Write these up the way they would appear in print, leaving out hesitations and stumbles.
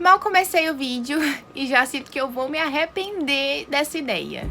mal comecei o vídeo e já sinto que eu vou me arrepender dessa ideia.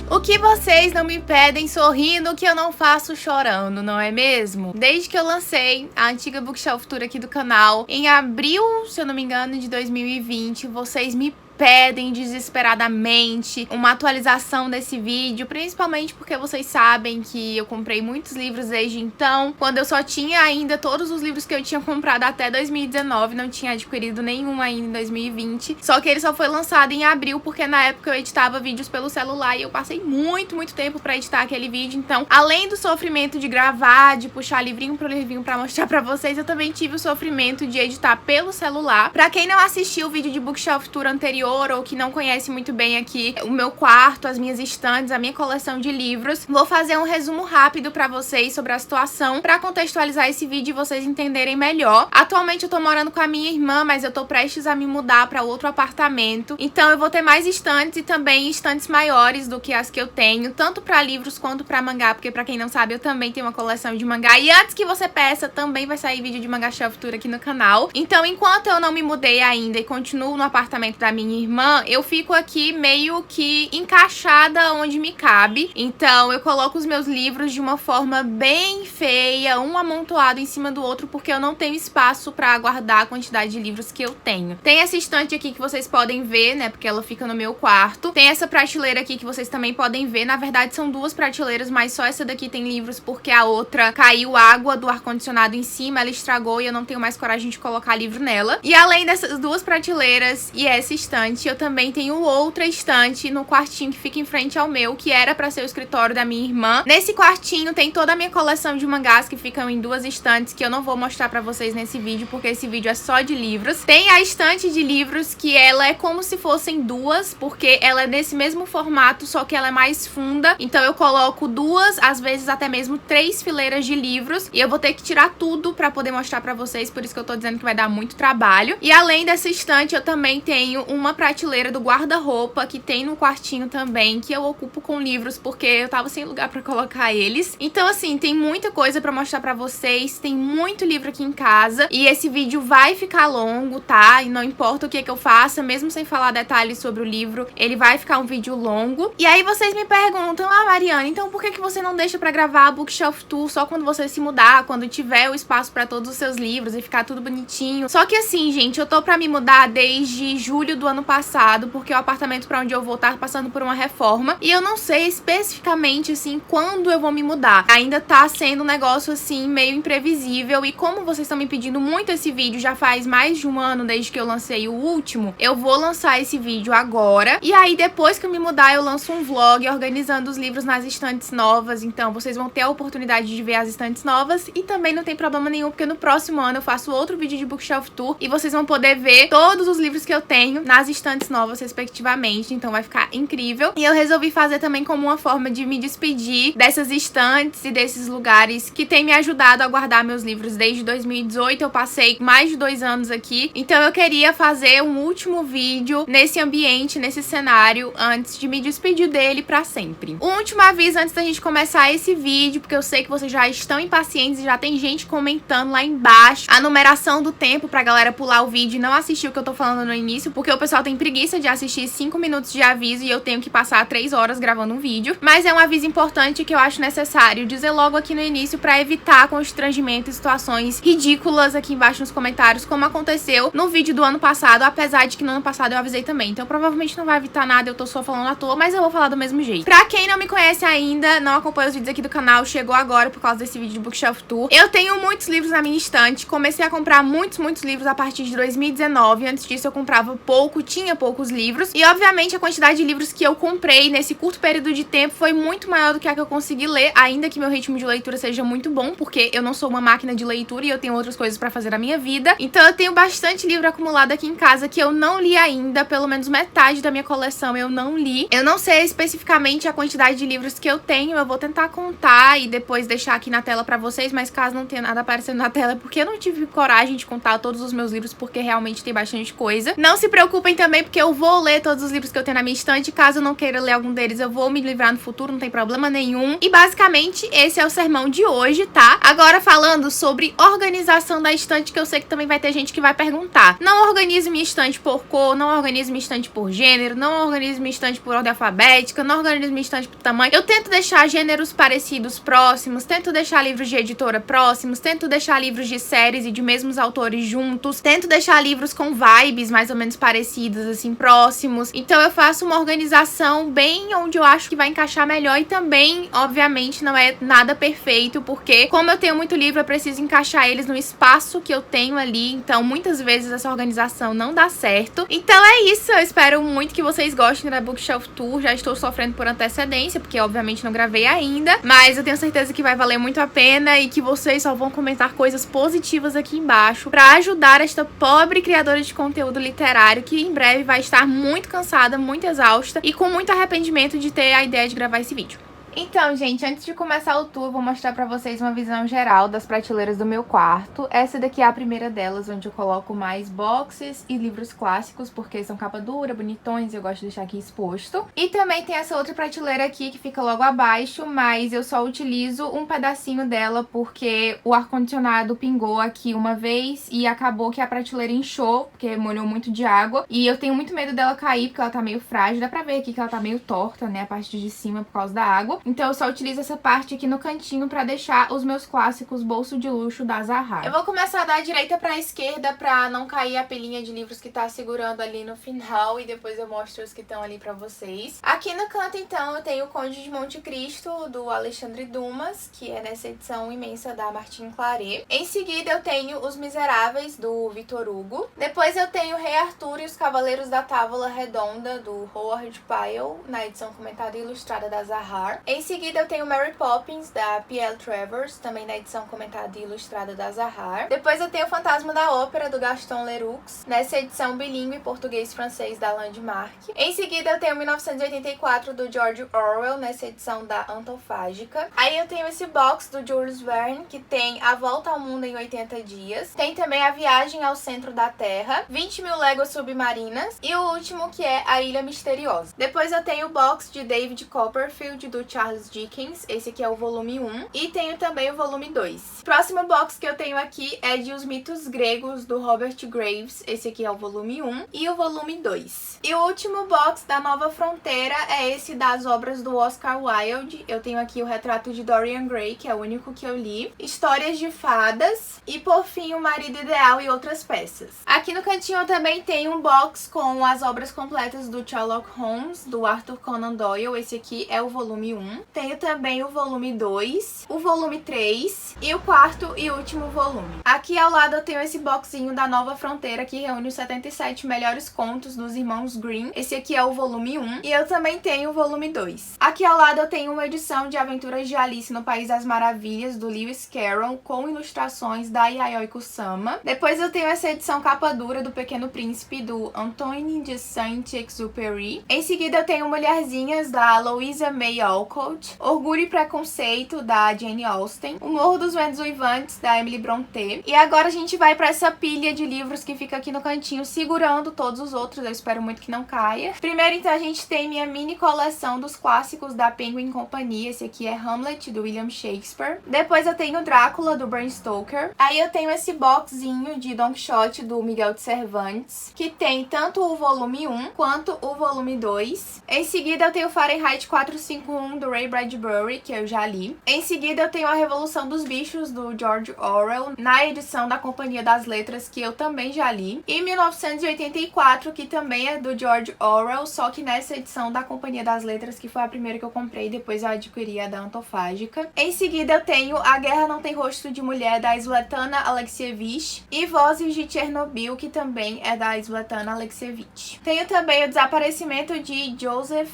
O que vocês não me pedem sorrindo que eu não faço chorando, não é mesmo? Desde que eu lancei a antiga Bookshelf Tour aqui do canal, em abril, se eu não me engano, de 2020, vocês me pedem desesperadamente uma atualização desse vídeo, principalmente porque vocês sabem que eu comprei muitos livros desde então, quando eu só tinha ainda todos os livros que eu tinha comprado até 2019, não tinha adquirido nenhum ainda em 2020, só que ele só foi lançado em abril, porque na época eu editava vídeos pelo celular e eu passei muito tempo pra editar aquele vídeo, então, além do sofrimento de gravar, de puxar livrinho por livrinho pra mostrar pra vocês, eu também tive o sofrimento de editar pelo celular. Pra quem não assistiu o vídeo de Bookshelf Tour anterior, ou que não conhece muito bem aqui o meu quarto, as minhas estantes, a minha coleção de livros, vou fazer um resumo rápido pra vocês sobre a situação, pra contextualizar esse vídeo e vocês entenderem melhor. Atualmente eu tô morando com a minha irmã, mas eu tô prestes a me mudar pra outro apartamento, então eu vou ter mais estantes e também estantes maiores do que as que eu tenho, tanto pra livros quanto pra mangá, porque pra quem não sabe, eu também tenho uma coleção de mangá, e antes que você peça, também vai sair vídeo de Manga Shelf Tour aqui no canal. Então, enquanto eu não me mudei ainda e continuo no apartamento da minha irmã, eu fico aqui meio que encaixada onde me cabe. Então eu coloco os meus livros de uma forma bem feia, um amontoado em cima do outro, porque eu não tenho espaço pra guardar a quantidade de livros que eu tenho. Tem essa estante aqui que vocês podem ver, né, porque ela fica no meu quarto. Tem essa prateleira aqui que vocês também podem ver. Na verdade são duas prateleiras, mas só essa daqui tem livros porque a outra caiu água do ar-condicionado em cima, ela estragou e eu não tenho mais coragem de colocar livro nela. E além dessas duas prateleiras e essa estante, eu também tenho outra estante no quartinho que fica em frente ao meu, que era pra ser o escritório da minha irmã. Nesse quartinho tem toda a minha coleção de mangás que ficam em duas estantes, que eu não vou mostrar pra vocês nesse vídeo, porque esse vídeo é só de livros. Tem a estante de livros, que ela é como se fossem duas, porque ela é nesse mesmo formato, só que ela é mais funda. Então eu coloco duas, às vezes até mesmo 3 fileiras de livros, e eu vou ter que tirar tudo pra poder mostrar pra vocês, por isso que eu tô dizendo que vai dar muito trabalho. E além dessa estante, eu também tenho uma prateleira do guarda-roupa que tem no quartinho também, que eu ocupo com livros porque eu tava sem lugar pra colocar eles. Então assim, tem muita coisa pra mostrar pra vocês, tem muito livro aqui em casa e esse vídeo vai ficar longo, tá? E não importa o que eu faça, mesmo sem falar detalhes sobre o livro, ele vai ficar um vídeo longo. E aí vocês me perguntam, Mariana, então por que você não deixa pra gravar a Bookshelf Tour só quando você se mudar, quando tiver o espaço pra todos os seus livros e ficar tudo bonitinho? Só que assim, gente, eu tô pra me mudar desde julho do ano passado, porque o apartamento pra onde eu vou tá passando por uma reforma e eu não sei especificamente, assim, quando eu vou me mudar. Ainda tá sendo um negócio, assim, meio imprevisível, e como vocês estão me pedindo muito esse vídeo, já faz mais de um ano desde que eu lancei o último, eu vou lançar esse vídeo agora, e aí depois que eu me mudar eu lanço um vlog organizando os livros nas estantes novas, então vocês vão ter a oportunidade de ver as estantes novas, e também não tem problema nenhum, porque no próximo ano eu faço outro vídeo de Bookshelf Tour, e vocês vão poder ver todos os livros que eu tenho nas estantes novas, respectivamente, então vai ficar incrível. E eu resolvi fazer também como uma forma de me despedir dessas estantes e desses lugares que tem me ajudado a guardar meus livros desde 2018, eu passei mais de 2 anos aqui, então eu queria fazer um último vídeo nesse ambiente, nesse cenário, antes de me despedir dele pra sempre. Um último aviso antes da gente começar esse vídeo, porque eu sei que vocês já estão impacientes e já tem gente comentando lá embaixo a numeração do tempo pra galera pular o vídeo e não assistir o que eu tô falando no início, porque o pessoal tem preguiça de assistir 5 minutos de aviso e eu tenho que passar 3 horas gravando um vídeo. Mas é um aviso importante que eu acho necessário dizer logo aqui no início pra evitar constrangimento e situações ridículas aqui embaixo nos comentários, como aconteceu no vídeo do ano passado, apesar de que no ano passado eu avisei também. Então provavelmente não vai evitar nada, eu tô só falando à toa, mas eu vou falar do mesmo jeito. Pra quem não me conhece ainda, não acompanha os vídeos aqui do canal, chegou agora por causa desse vídeo de Bookshelf Tour. Eu tenho muitos livros na minha estante, comecei a comprar muitos livros a partir de 2019, antes disso eu comprava pouco, tinha poucos livros, e obviamente a quantidade de livros que eu comprei nesse curto período de tempo foi muito maior do que a que eu consegui ler, ainda que meu ritmo de leitura seja muito bom, porque eu não sou uma máquina de leitura e eu tenho outras coisas pra fazer na minha vida. Então eu tenho bastante livro acumulado aqui em casa que eu não li ainda, pelo menos metade da minha coleção eu não li. Eu não sei especificamente a quantidade de livros que eu tenho, eu vou tentar contar e depois deixar aqui na tela pra vocês, mas caso não tenha nada aparecendo na tela é porque eu não tive coragem de contar todos os meus livros, porque realmente tem bastante coisa. Não se preocupem também porque eu vou ler todos os livros que eu tenho na minha estante. Caso eu não queira ler algum deles, eu vou me livrar no futuro, não tem problema nenhum. E basicamente esse é o sermão de hoje, tá? Agora falando sobre organização da estante, que eu sei que também vai ter gente que vai perguntar. Não organize minha estante por cor, não organize minha estante por gênero, não organize minha estante por ordem alfabética, não organize minha estante por tamanho. Eu tento deixar gêneros parecidos próximos, tento deixar livros de editora próximos, tento deixar livros de séries e de mesmos autores juntos, tento deixar livros com vibes mais ou menos parecidas, assim, próximos. Então eu faço uma organização bem onde eu acho que vai encaixar melhor e também, obviamente, não é nada perfeito, porque como eu tenho muito livro, eu preciso encaixar eles no espaço que eu tenho ali, então muitas vezes essa organização não dá certo. Então é isso, eu espero muito que vocês gostem da Bookshelf Tour. Já estou sofrendo por antecedência, porque obviamente não gravei ainda, mas eu tenho certeza que vai valer muito a pena e que vocês só vão comentar coisas positivas aqui embaixo pra ajudar esta pobre criadora de conteúdo literário que em breve vai estar muito cansada, muito exausta e com muito arrependimento de ter a ideia de gravar esse vídeo. Então, gente, antes de começar o tour, eu vou mostrar pra vocês uma visão geral das prateleiras do meu quarto. Essa daqui é a primeira delas, onde eu coloco mais boxes e livros clássicos, porque são capa dura, bonitões, e eu gosto de deixar aqui exposto. E também tem essa outra prateleira aqui, que fica logo abaixo, mas eu só utilizo um pedacinho dela, porque o ar-condicionado pingou aqui uma vez e acabou que a prateleira inchou, porque molhou muito de água. E eu tenho muito medo dela cair, porque ela tá meio frágil. Dá pra ver aqui que ela tá meio torta, né, a parte de cima por causa da água. Então eu só utilizo essa parte aqui no cantinho pra deixar os meus clássicos bolso de luxo da Zahar. Eu vou começar da direita pra esquerda pra não cair a pilhinha de livros que tá segurando ali no final, e depois eu mostro os que estão ali pra vocês. Aqui no canto, então, eu tenho o Conde de Monte Cristo, do Alexandre Dumas, que é nessa edição imensa da Martine Claret. Em seguida eu tenho Os Miseráveis, do Victor Hugo. Depois eu tenho Rei Arthur e os Cavaleiros da Távola Redonda, do Howard Pyle, na edição comentada e ilustrada da Zahar. Em seguida eu tenho Mary Poppins, da P.L. Travers, também na edição comentada e ilustrada da Zahar. Depois eu tenho O Fantasma da Ópera, do Gaston Leroux, nessa edição bilíngue português-francês da Landmark. Em seguida eu tenho 1984, do George Orwell, nessa edição da Antofágica. Aí eu tenho esse box do Jules Verne, que tem A Volta ao Mundo em 80 Dias. Tem também A Viagem ao Centro da Terra, 20 Mil Léguas Submarinas e o último, que é A Ilha Misteriosa. Depois eu tenho o box de David Copperfield, do Charles Dickens, esse aqui é o volume 1, e tenho também o volume 2. Próximo box que eu tenho aqui é de Os Mitos Gregos, do Robert Graves, esse aqui é o volume 1 e o volume 2. E o último box da Nova Fronteira é esse das obras do Oscar Wilde. Eu tenho aqui o Retrato de Dorian Gray, que é o único que eu li, Histórias de Fadas e, por fim, O Marido Ideal e outras peças. Aqui no cantinho eu também tenho um box com as obras completas do Sherlock Holmes, do Arthur Conan Doyle, esse aqui é o volume 1. Tenho também o volume 2, o volume 3 e o quarto e último volume. Aqui ao lado eu tenho esse boxinho da Nova Fronteira, que reúne os 77 melhores contos dos irmãos Grimm. Esse aqui é o volume 1 e eu também tenho o volume 2. Aqui ao lado eu tenho uma edição de Aventuras de Alice no País das Maravilhas, do Lewis Carroll, com ilustrações da Yayoi Kusama. Depois eu tenho essa edição capa dura do Pequeno Príncipe, do Antoine de Saint-Exupéry. Em seguida eu tenho Mulherzinhas, da Louisa May Alcott, Orgulho e Preconceito, da Jane Austen, O Morro dos Ventos Uivantes, da Emily Brontë. E agora a gente vai pra essa pilha de livros que fica aqui no cantinho, segurando todos os outros. Eu espero muito que não caia. Primeiro, então, a gente tem minha mini coleção dos clássicos da Penguin Company. Esse aqui é Hamlet, do William Shakespeare. Depois eu tenho Drácula, do Bram Stoker. Aí eu tenho esse boxzinho de Don Quixote, do Miguel de Cervantes, que tem tanto o volume 1 quanto o volume 2. Em seguida eu tenho Fahrenheit 451, do Ray Bradbury, que eu já li. Em seguida eu tenho A Revolução dos Bichos, do George Orwell, na edição da Companhia das Letras, que eu também já li. E 1984, que também é do George Orwell, só que nessa edição da Companhia das Letras, que foi a primeira que eu comprei, depois eu adquiri a da Antofágica. Em seguida eu tenho A Guerra Não Tem Rosto de Mulher, da Svetlana Alexievich, e Vozes de Chernobyl, que também é da Svetlana Alexievich. Tenho também O Desaparecimento de Joseph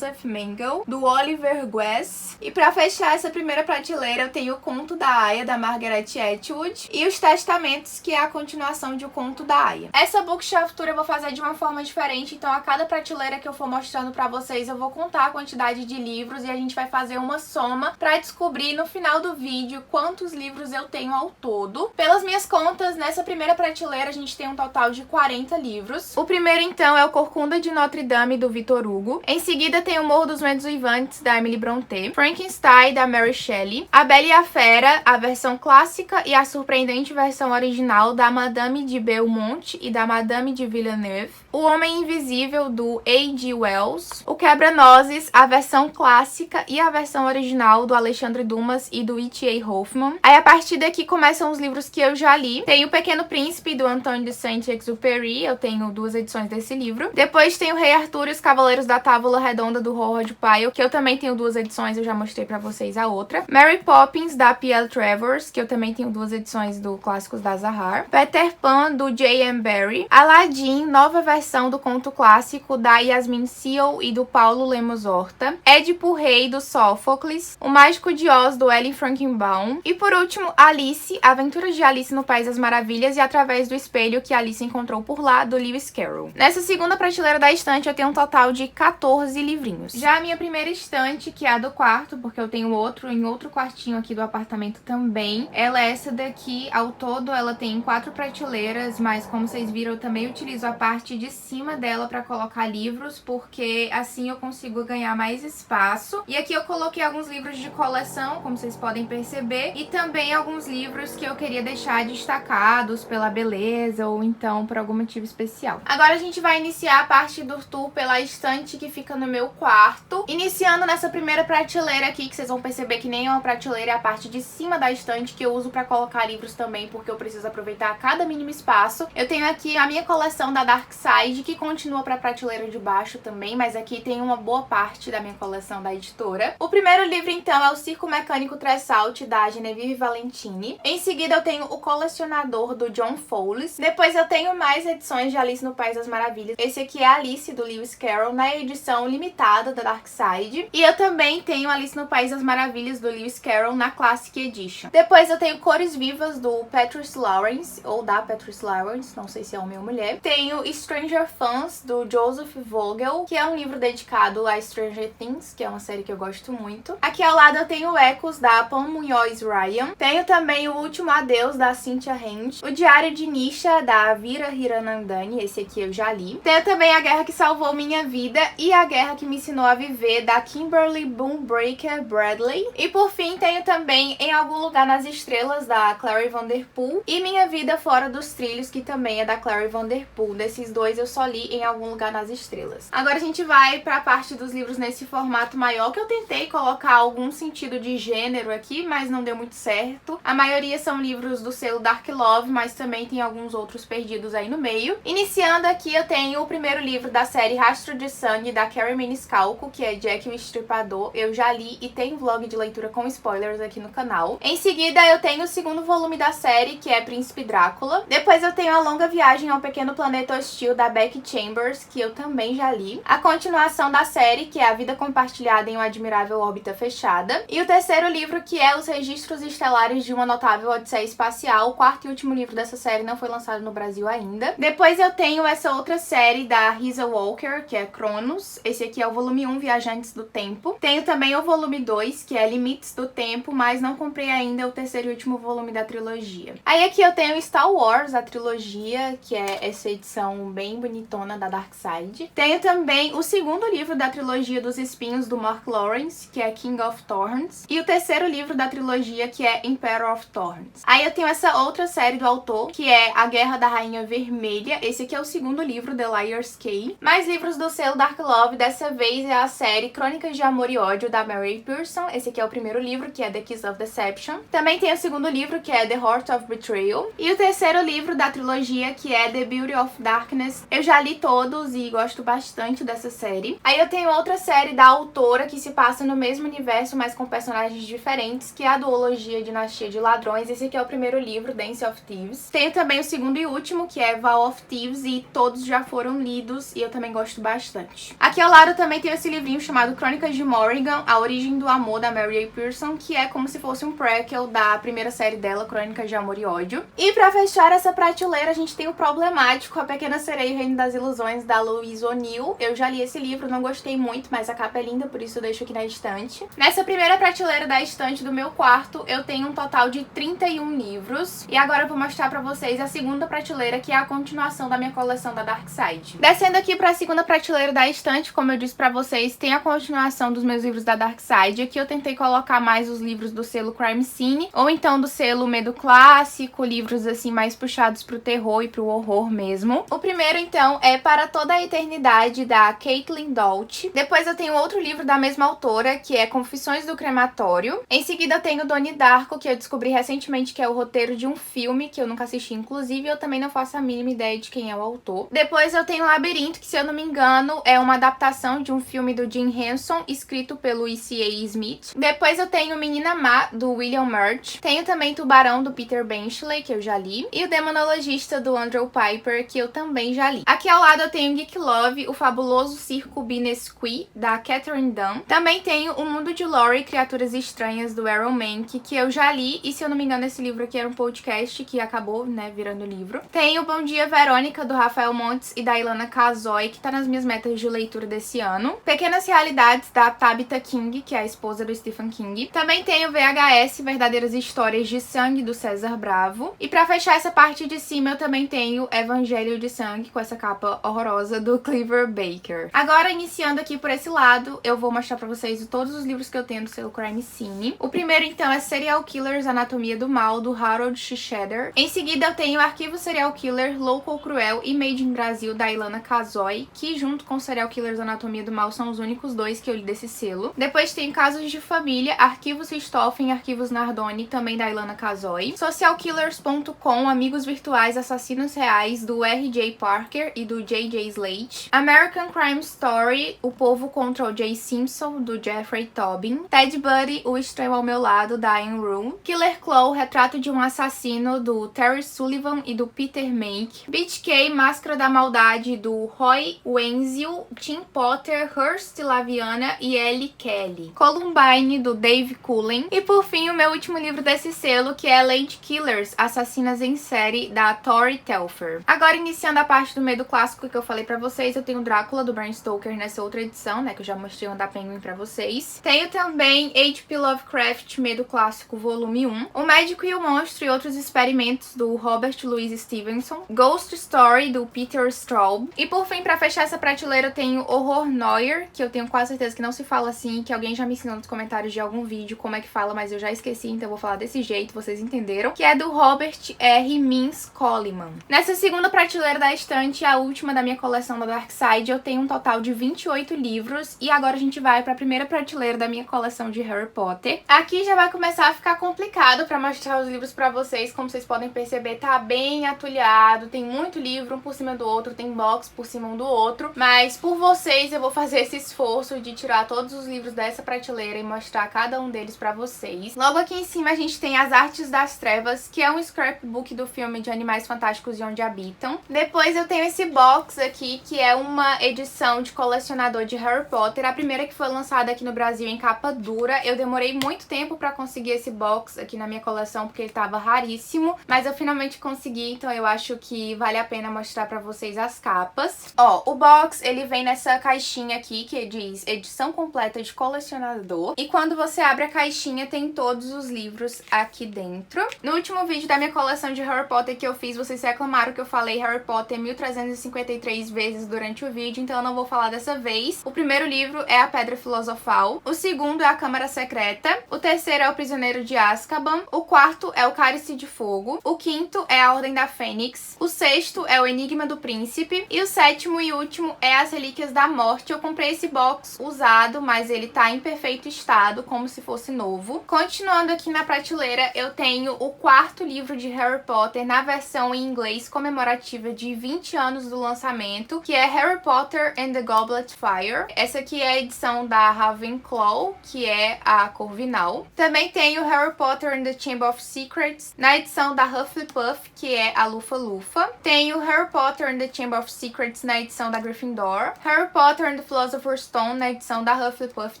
Mengele, do Oliver Oliver Guess. E pra fechar essa primeira prateleira, eu tenho O Conto da Aya, da Margaret Atwood, e Os Testamentos, que é a continuação de O Conto da Aya. Essa bookshelf tour eu vou fazer de uma forma diferente, então a cada prateleira que eu for mostrando pra vocês, eu vou contar a quantidade de livros e a gente vai fazer uma soma pra descobrir no final do vídeo quantos livros eu tenho ao todo. Pelas minhas contas, nessa primeira prateleira a gente tem um total de 40 livros. O primeiro, então, é O Corcunda de Notre Dame, do Victor Hugo. Em seguida tem O Morro dos Ventos Uivantes, da Emily Brontë. Frankenstein, da Mary Shelley. A Bela e a Fera, a versão clássica e a surpreendente versão original, da Madame de Beaumont e da Madame de Villeneuve. O Homem Invisível, do A.G. Wells. O Quebra-Nozes, a versão clássica e a versão original, do Alexandre Dumas e do E.T.A. Hoffmann. Aí a partir daqui começam os livros que eu já li. Tem O Pequeno Príncipe, do Antoine de Saint-Exupéry. Eu tenho 2 edições desse livro. Depois tem O Rei Arthur e os Cavaleiros da Távola Redonda, do Howard Pyle, que eu também tenho 2 edições, eu já mostrei pra vocês a outra. Mary Poppins, da P.L. Travers, que eu também tenho 2 edições do Clássicos da Zahar. Peter Pan, do J.M. Barrie. Aladdin, nova versão do conto clássico, da Yasmin Seal e do Paulo Lemos Horta. Édipo Rei, do Sófocles. O Mágico de Oz, do Ellen Frankenbaum. E por último, Alice, Aventuras de Alice no País das Maravilhas e Através do Espelho que Alice encontrou por lá, do Lewis Carroll. Nessa segunda prateleira da estante eu tenho um total de 14 livrinhos. Já a minha primeira estante, que é a do quarto, porque eu tenho outro em outro quartinho aqui do apartamento também, ela é essa daqui. Ao todo ela tem 4 prateleiras, mas como vocês viram eu também utilizo a parte de cima dela para colocar livros, porque assim eu consigo ganhar mais espaço. E aqui eu coloquei alguns livros de coleção, como vocês podem perceber, e também alguns livros que eu queria deixar destacados pela beleza ou então por algum motivo especial. Agora a gente vai iniciar a parte do tour pela estante que fica no meu quarto. Iniciando nessa primeira prateleira aqui, que vocês vão perceber que nem é uma prateleira, é a parte de cima da estante, que eu uso pra colocar livros também, porque eu preciso aproveitar cada mínimo espaço. Eu tenho aqui a minha coleção da Dark Side, que continua pra prateleira de baixo também, mas aqui tem uma boa parte da minha coleção da editora. O primeiro livro, então, é O Circo Mecânico Tressault, da Genevieve Valentini. Em seguida eu tenho O Colecionador, do John Fowles. Depois eu tenho mais edições de Alice no País das Maravilhas. Esse aqui é Alice, do Lewis Carroll, na edição limitada da Dark Side. E eu também tenho Alice no País das Maravilhas, do Lewis Carroll, na Classic Edition. Depois eu tenho Cores Vivas, do Patrice Lawrence, ou da Patrice Lawrence, não sei se é homem ou mulher. Tenho Stranger Things, do Joseph Vogel, que é um livro dedicado a Stranger Things, que é uma série que eu gosto muito. Aqui ao lado eu tenho Ecos, da Pam Munhoz Ryan. Tenho também O Último Adeus, da Cynthia Hand. O Diário de Nisha, da Vira Hiranandani, esse aqui eu já li. Tenho também A Guerra que Salvou Minha Vida e A Guerra que Me Ensinou a Viver, da Kimberly Boombreaker Bradley. E por fim tenho também Em Algum Lugar nas Estrelas, da Clary Vanderpool, e Minha Vida Fora dos Trilhos, que também é da Clary Vanderpool. Desses dois eu só li Em Algum Lugar nas Estrelas. Agora a gente vai pra parte dos livros nesse formato maior, que eu tentei colocar algum sentido de gênero aqui, mas não deu muito certo. A maioria são livros do selo Dark Love, mas também tem alguns outros perdidos aí no meio. Iniciando aqui eu tenho o primeiro livro da série Rastro de Sangue, da Carrie Maniscalco, que é Jack o Estripador. Eu já li e tem vlog de leitura com spoilers aqui no canal. Em seguida eu tenho o segundo volume da série, que é Príncipe Drácula. Depois eu tenho A Longa Viagem ao Pequeno Planeta Hostil, da Becky Chambers, que eu também já li. A continuação da série, que é A Vida Compartilhada em uma Admirável Órbita Fechada. E o terceiro livro, que é Os Registros Estelares de uma Notável Odisseia Espacial. O quarto e último livro dessa série não foi lançado no Brasil ainda. Depois eu tenho essa outra série da Risa Walker, que é Cronos. Esse aqui é o volume 1, Viajantes do Tempo. Tenho também o volume 2, que é Limites do Tempo, mas não comprei ainda o terceiro e último volume da trilogia. Aí aqui eu tenho Star Wars, a trilogia, que é essa edição bem bonitona da Dark Side. Tenho também o segundo livro da trilogia dos Espinhos, do Mark Lawrence, que é King of Thorns. E o terceiro livro da trilogia, que é Emperor of Thorns. Aí eu tenho essa outra série do autor, que é A Guerra da Rainha Vermelha. Esse aqui é o segundo livro, The Liar's Cave. Mais livros do selo Dark Love, dessa vez é a série Crônicas de Amor e Ódio, da Mary Pearson. Esse aqui é o primeiro livro, que é The Kiss of Deception. Também tem o segundo livro, que é The Heart of Betrayal. E o terceiro livro da trilogia, que é The Beauty of Darkness. Eu já li todos e gosto bastante dessa série. Aí eu tenho outra série da autora, que se passa no mesmo universo, mas com personagens diferentes, que é a duologia Dinastia de Ladrões. Esse aqui é o primeiro livro, Dance of Thieves. Tenho também o segundo e último, que é Vow of Thieves, e todos já foram lidos e eu também gosto bastante. Aqui ao lado também tem esse livrinho chamado Crônicas Crônicas de Morrigan, A Origem do Amor, da Mary A. Pearson, que é como se fosse um prequel da primeira série dela, Crônicas de Amor e Ódio. E pra fechar essa prateleira, a gente tem o Problemático, A Pequena Sereia e o Reino das Ilusões, da Louise O'Neill. Eu já li esse livro, não gostei muito, mas a capa é linda, por isso eu deixo aqui na estante. Nessa primeira prateleira da estante do meu quarto, eu tenho um total de 31 livros. E agora eu vou mostrar pra vocês a segunda prateleira, que é a continuação da minha coleção da Dark Side. Descendo aqui pra segunda prateleira da estante, como eu disse pra vocês, tem a continuação dos meus livros da Dark Side. Aqui eu tentei colocar mais os livros do selo Crime Scene, ou então do selo Medo Clássico, livros assim mais puxados pro terror e pro horror mesmo. O primeiro, então, é Para Toda a Eternidade, da Caitlin Dolce. Depois eu tenho outro livro da mesma autora, que é Confissões do Crematório. Em seguida eu tenho Donnie Darko, que eu descobri recentemente que é o roteiro de um filme, que eu nunca assisti, inclusive, eu também não faço a mínima ideia de quem é o autor. Depois eu tenho Labirinto, que, se eu não me engano, é uma adaptação de um filme do Jim Henson, escrito pelo E.C.A. Smith. Depois eu tenho Menina Má, do William Murch. Tenho também Tubarão, do Peter Benchley, que eu já li. E o Demonologista, do Andrew Piper, que eu também já li. Aqui ao lado eu tenho Geek Love, O Fabuloso Circo Binesqui, da Catherine Dunn. Também tenho O Mundo de Lori, Criaturas Estranhas, do Aaron Mahnke, que eu já li. E, se eu não me engano, esse livro aqui era um podcast que acabou, né, virando livro. Tenho Bom Dia Verônica, do Rafael Montes e da Ilana Casoy, que tá nas minhas metas de leitura desse ano. Pequenas Realidades, da Tabitha King, que é a esposa do Stephen King. Também tenho VHS, Verdadeiras Histórias de Sangue, do César Bravo. E pra fechar essa parte de cima, eu também tenho Evangelho de Sangue, com essa capa horrorosa, do Cleaver Baker. Agora, iniciando aqui por esse lado, eu vou mostrar pra vocês todos os livros que eu tenho do selo Crime Scene. O primeiro, então, é Serial Killers, Anatomia do Mal, do Harold Shedder. Em seguida, eu tenho Arquivo Serial Killer, Louco ou Cruel e Made in Brasil, da Ilana Casoy, que, junto com Serial Killers, Anatomia do Mal, são os únicos dois que eu li desse selo. Depois tem Casos de Família, Arquivos Richthofen, Arquivos Nardoni, também da Ilana Casoy. Socialkillers.com, Amigos Virtuais, Assassinos Reais, do R.J. Parker e do J.J. Slate. American Crime Story, O Povo contra o J. Simpson, do Jeffrey Tobin. Ted Bundy, O Extremo ao Meu Lado, da Anne Rule. Killer Claw, Retrato de um Assassino, do Terry Sullivan e do Peter Make. Beach K, Máscara da Maldade, do Roy Wenzel, Tim Potter, Hurst Laviana e Ellie Kelly. Columbine, do Dave Cullen. E por fim, o meu último livro desse selo, que é Lady Killers, Assassinas em Série, da Tori Telfer. Agora, iniciando a parte do medo clássico que eu falei pra vocês, eu tenho Drácula, do Bram Stoker, nessa outra edição, né, que eu já mostrei um da Penguin pra vocês. Tenho também H.P. Lovecraft, Medo Clássico, volume 1. O Médico e o Monstro e Outros Experimentos, do Robert Louis Stevenson. Ghost Story, do Peter Straub. E por fim, pra fechar essa prateleira, eu tenho Horror Noir, que eu tenho quase certeza que não se fala assim, que alguém já me ensinou nos comentários de algum vídeo como é que fala, mas eu já esqueci, então eu vou falar desse jeito, vocês entenderam. Que é do Robert R. Mintz Coleman. Nessa segunda prateleira da estante, a última da minha coleção da Dark Side, eu tenho um total de 28 livros. E agora a gente vai pra primeira prateleira da minha coleção de Harry Potter. Aqui já vai começar a ficar complicado pra mostrar os livros pra vocês. Como vocês podem perceber, tá bem atulhado, tem muito livro um por cima do outro, tem box por cima um do outro. Mas por vocês eu vou fazer esse esforço de tirar todos os livros dessa prateleira e mostrar cada um deles pra vocês. Logo aqui em cima a gente tem As Artes das Trevas, que é um scrapbook do filme de Animais Fantásticos e Onde Habitam. Depois eu tenho esse box aqui, que é uma edição de colecionador de Harry Potter, a primeira que foi lançada aqui no Brasil em capa dura. Eu demorei muito tempo pra conseguir esse box aqui na minha coleção, porque ele tava raríssimo, mas eu finalmente consegui, então eu acho que vale a pena mostrar pra vocês as capas. Ó, o box, ele vem nessa caixinha aqui, que diz edição completa de colecionador, e quando você abre a caixinha, tem todos os livros aqui dentro. No último vídeo da minha coleção de Harry Potter que eu fiz, vocês reclamaram que eu falei Harry Potter 1353 vezes durante o vídeo, então eu não vou falar dessa vez. O primeiro livro é A Pedra Filosofal, o segundo é A Câmara Secreta, o terceiro é O Prisioneiro de Azkaban, o quarto é O Cálice de Fogo, o quinto é A Ordem da Fênix, o sexto é O Enigma do Príncipe e o sétimo e último é As Relíquias da Morte. Eu comprei esse box usado, mas ele tá em perfeito estado, como se fosse novo. Continuando aqui na prateleira, eu tenho o quarto livro de Harry Potter na versão em inglês comemorativa de 20 anos do lançamento, que é Harry Potter and the Goblet of Fire. Essa aqui é a edição da Ravenclaw, que é a Corvinal. Também tenho Harry Potter and the Chamber of Secrets na edição da Hufflepuff, que é a Lufa-Lufa. Tenho Harry Potter and the Chamber of Secrets na edição da Gryffindor. Harry Potter and the Philosopher's Stone na edição edição da Hufflepuff